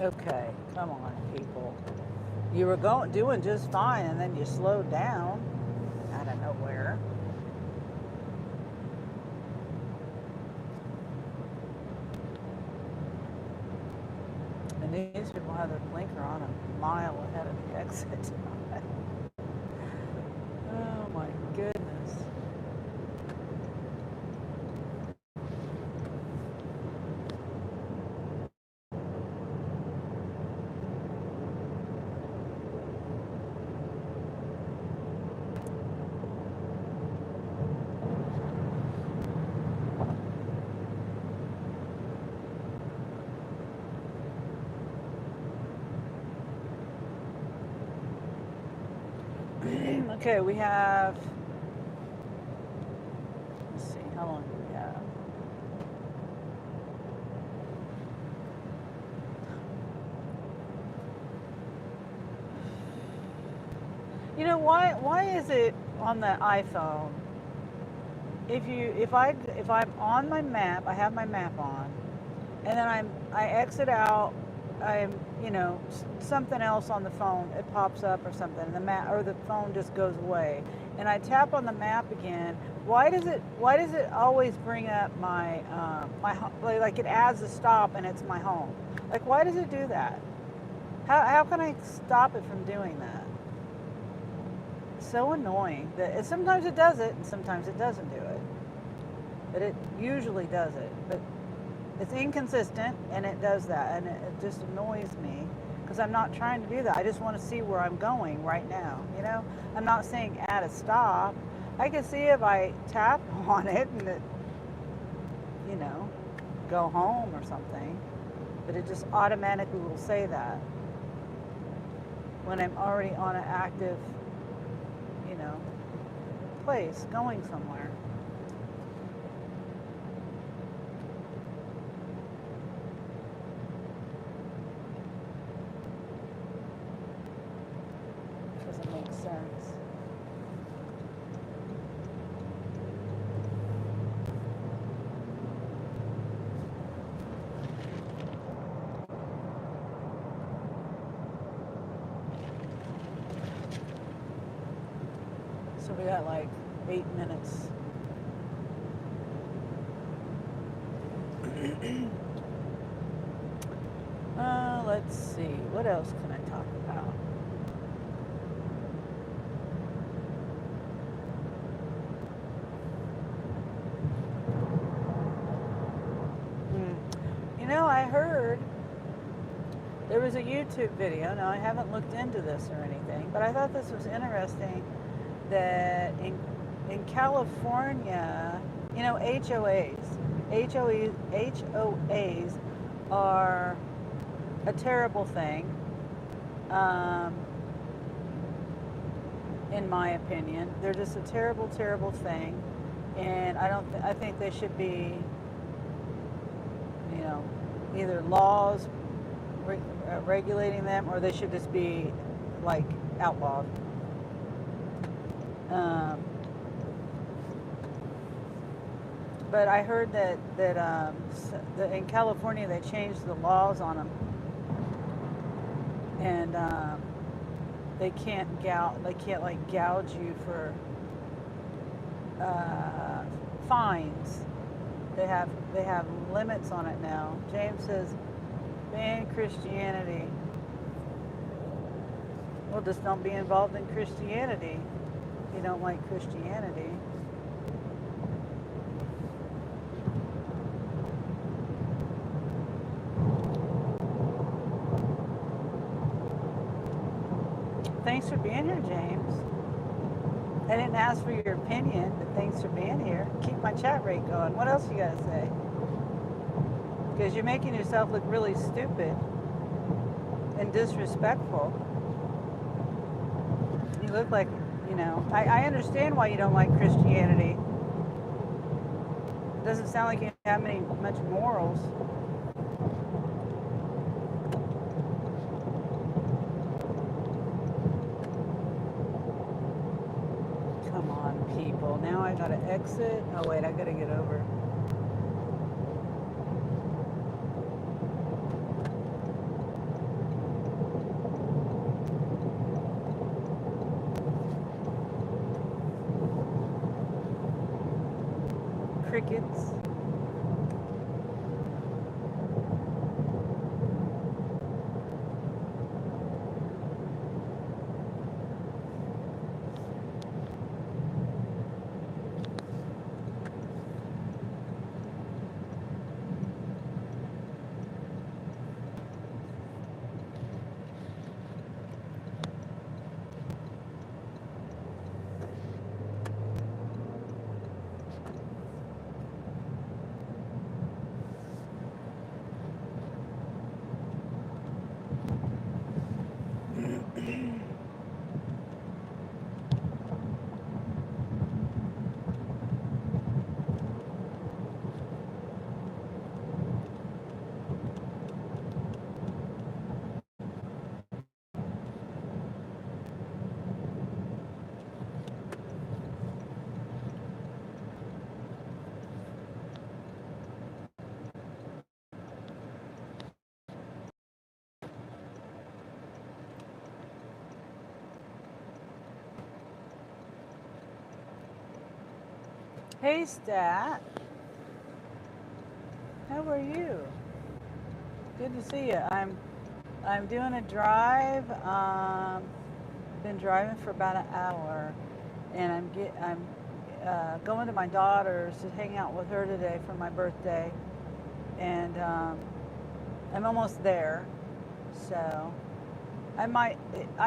Okay, come on, people. You were doing just fine, and then you slowed down out of nowhere. And these people have their blinker on a mile ahead of the exit. Oh my goodness. Okay, we have, let's see, how long do we have? You know, why is it on the iPhone, if I'm on my map, I have my map on, and then I exit out, I'm, something else on the phone, it pops up or something, and the map or the phone just goes away, and I tap on the map again. Why does it always bring up my like it adds a stop and it's my home? Like, why does it do that? How can I stop it from doing that? It's so annoying that sometimes it does it and sometimes it doesn't do it, but it usually does it. But it's inconsistent, and it does that, and it just annoys me because I'm not trying to do that. I just want to see where I'm going right now. I'm not saying add a stop. I can see if I tap on it and it, go home or something, but it just automatically will say that when I'm already on an active, place going somewhere. Sense. So we got like 8 minutes. Let's see. What else can I talk about? I heard there was a YouTube video. Now, I haven't looked into this or anything, but I thought this was interesting that in California, HOAs are a terrible thing, in my opinion. They're just a terrible, terrible thing, and I think they should be, either laws regulating them, or they should just be like outlawed. But I heard that in California they changed the laws on them, and they can't like gouge you for fines. They have limits on it now. James says ban Christianity. Well, just don't be involved in Christianity. If you don't like Christianity. Thanks for being here, James. I didn't ask for your opinion, but thanks for being here. Keep my chat rate going. What else you gotta say? Because you're making yourself look really stupid and disrespectful. You look like, I understand why you don't like Christianity. It doesn't sound like you have much morals. Come on, people. Now I gotta exit. Oh, wait, I gotta get over. Crickets. Hey, Stat. How are you? Good to see you. I'm doing a drive. Been driving for about an hour, and I'm going to my daughter's to hang out with her today for my birthday, and I'm almost there. So I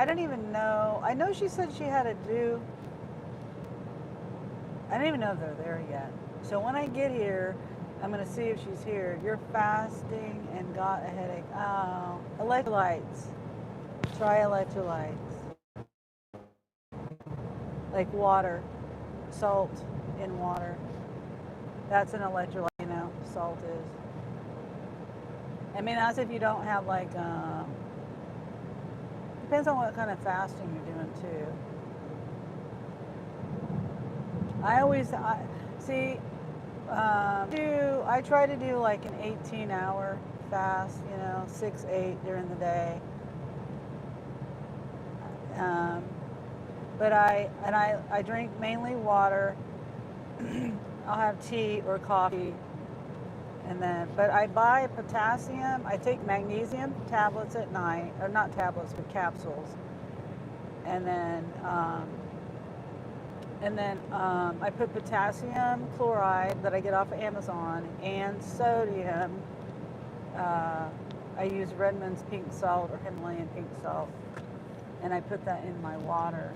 don't even know. I know she said she had to do. I don't even know if they're there yet. So when I get here, I'm going to see if she's here. You're fasting and got a headache. Oh, electrolytes. Try electrolytes. Like water, salt in water. That's an electrolyte, salt is. I mean, that's if you don't have depends on what kind of fasting you're doing too. I try to do like an 18-hour fast, 6, 8 during the day. But I drink mainly water. I'll have tea or coffee, but I buy potassium. I take magnesium tablets at night, or not tablets, but capsules, and then I put potassium chloride that I get off of Amazon and sodium. I use Redmond's pink salt or Himalayan pink salt, and I put that in my water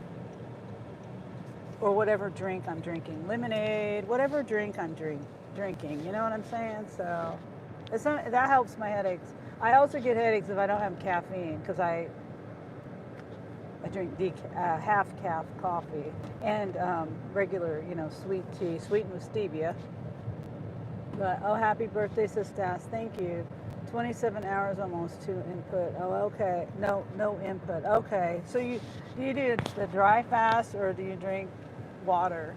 or whatever drink I'm drinking, lemonade, whatever drink I'm drinking. You know what I'm saying? So that helps my headaches. I also get headaches if I don't have caffeine because I drink half calf coffee and regular, sweet tea, sweetened with stevia. But happy birthday, Sistas. Thank you. 27 hours almost to input. Oh, okay. No input. Okay. So do you do the dry fast or do you drink water?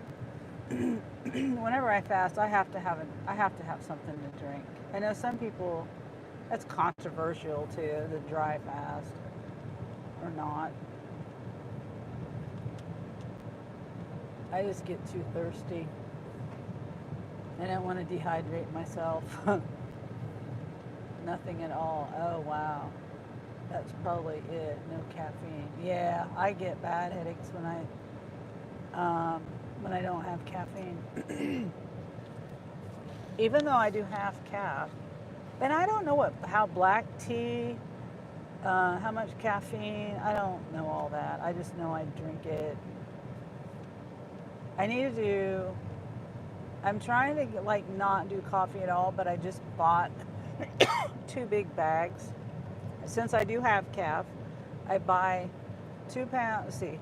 Whenever I fast, I have to have something to drink. I know some people, that's controversial too, the dry fast or not. I just get too thirsty. I don't want to dehydrate myself. Nothing at all. Oh, wow. That's probably it. No caffeine. Yeah, I get bad headaches when I don't have caffeine. Even though I do half calf. And I don't know how black tea, how much caffeine. I don't know all that. I just know I drink it. I need to do. I'm trying to like not do coffee at all, but I just bought 2 big bags. Since I do have calf, I buy 2 pounds. Let's see,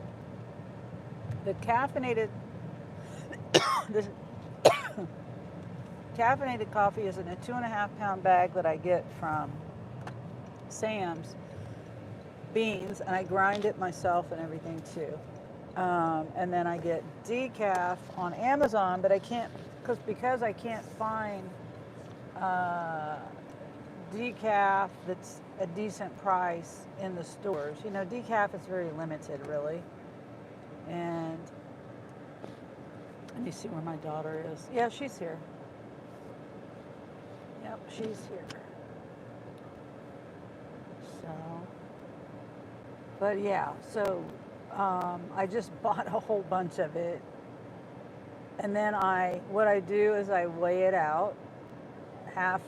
the caffeinated the caffeinated coffee is in a 2.5 pound bag that I get from Sam's beans, and I grind it myself and everything too. And then I get decaf on Amazon, but I can't because I can't find uh, decaf that's a decent price in the stores. You know, decaf is very limited, really. And let me see where my daughter is. Yeah, she's here. Yep, she's here. So, but yeah, so I just bought a whole bunch of it, and then what I do is I weigh it out, half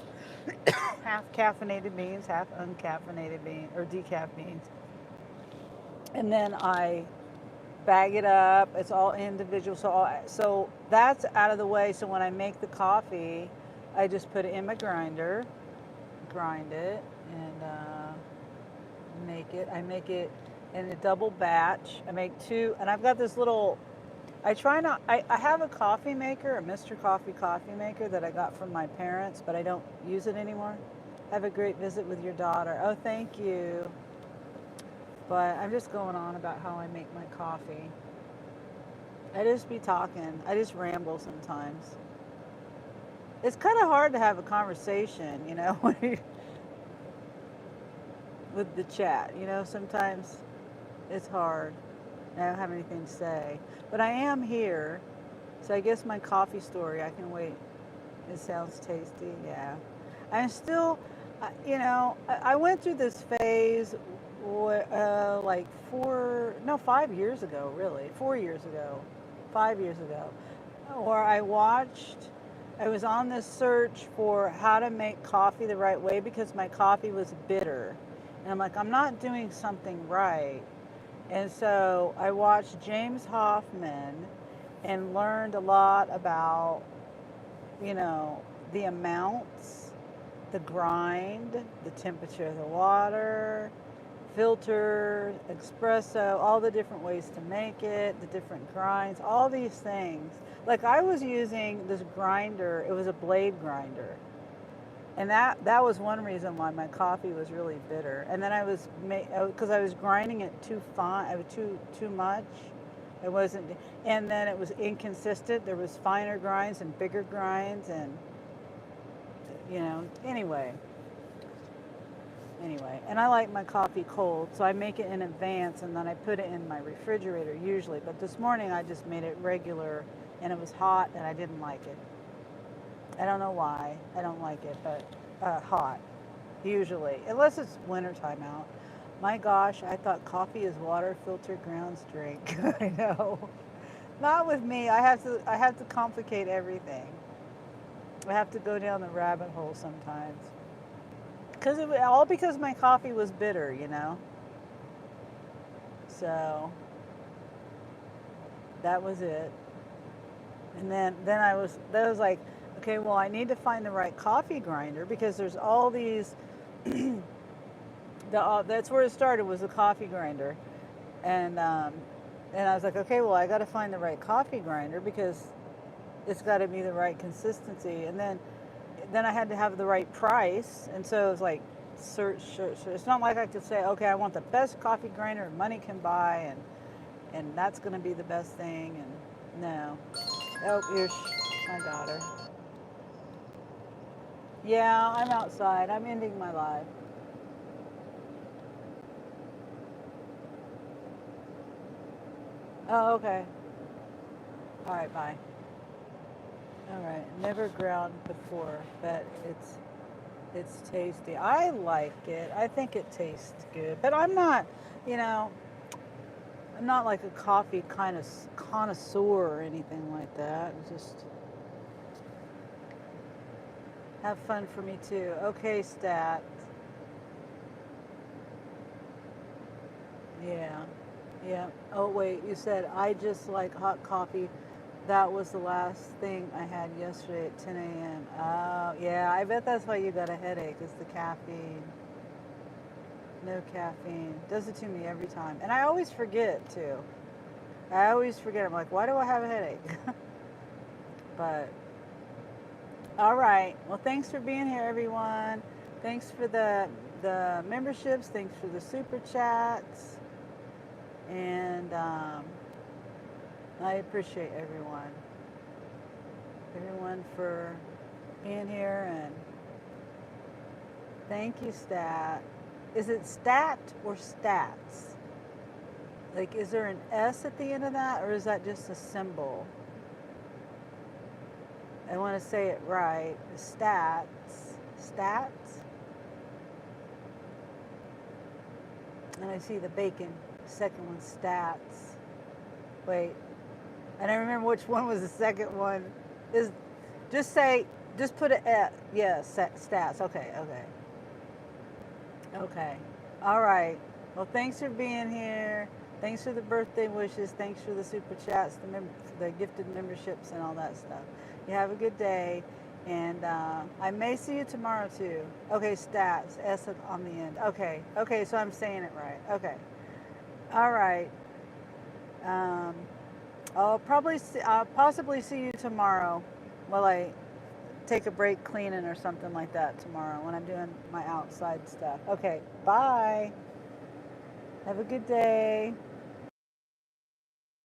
half caffeinated beans, half uncaffeinated beans or decaf beans, and then I bag it up. It's all individual, so that's out of the way. So when I make the coffee, I just put it in my grinder, grind it, and make it. I make it in a double batch. I make 2, and I've got this little. I try not. I have a coffee maker, a Mr. Coffee maker that I got from my parents, but I don't use it anymore. Have a great visit with your daughter. Oh, thank you. But I'm just going on about how I make my coffee. I just be talking. I just ramble sometimes. It's kind of hard to have a conversation, you know, with the chat. You know, sometimes it's hard. I don't have anything to say. But I am here. So I guess my coffee story, I can wait. It sounds tasty. Yeah. I'm still, you know, I went through this phase like 5 years ago, really. 4 years ago. 5 years ago. Where I was on this search for how to make coffee the right way because my coffee was bitter. And I'm like, I'm not doing something right. And so I watched James Hoffman and learned a lot about, you know, the amounts, the grind, the temperature of the water, filter, espresso, all the different ways to make it, the different grinds, all these things. Like I was using this grinder, it was a blade grinder. And that was one reason why my coffee was really bitter. And then because I was grinding it too fine, I was too much. It wasn't, and then it was inconsistent. There was finer grinds and bigger grinds, and you know. Anyway, and I like my coffee cold, so I make it in advance, and then I put it in my refrigerator usually. But this morning I just made it regular, and it was hot, and I didn't like it. I don't know why. I don't like it, but hot, usually. Unless it's wintertime out. My gosh, I thought coffee is water, filter, grounds, drink. I know. Not with me. I have to complicate everything. I have to go down the rabbit hole sometimes. All because my coffee was bitter, you know. So that was it. And then that was like, okay, well, I need to find the right coffee grinder because there's all these. That's where it started, was the coffee grinder, and I was like, okay, well, I got to find the right coffee grinder because it's got to be the right consistency, and then I had to have the right price, and so it was like search. It's not like I could say, okay, I want the best coffee grinder money can buy, and that's going to be the best thing, and no. Oh, here's my daughter. Yeah, I'm outside. I'm ending my live. Oh, okay. All right, bye. All right, never ground before, but it's tasty. I like it. I think it tastes good, but I'm not, you know, I'm not like a coffee kind of connoisseur or anything like that. Just have fun for me too. Okay, stat. Yeah, yeah. Oh wait, you said I just like hot coffee. That was the last thing I had yesterday at 10 a.m. Oh, yeah, I bet that's why you got a headache, is the caffeine. No caffeine. Does it to me every time. And I always forget, too. I always forget. I'm like, why do I have a headache? But, all right. Well, thanks for being here, everyone. Thanks for the memberships. Thanks for the super chats. And I appreciate everyone for being here. And thank you, Stat. Is it stat or stats? Like, is there an S at the end of that, or is that just a symbol? I want to say it right. Stats. Stats. And I see the bacon. Second one, stats. Wait. I don't remember which one was the second one. Is just put a S. Yes, stats. Okay, okay. Okay. All right. Well, thanks for being here. Thanks for the birthday wishes. Thanks for the super chats, the gifted memberships, and all that stuff. You have a good day. And I may see you tomorrow, too. Okay, stats. S on the end. Okay. Okay, so I'm saying it right. Okay. All right. Um, I'll possibly see you tomorrow while I take a break cleaning or something like that tomorrow when I'm doing my outside stuff. Okay, bye. Have a good day.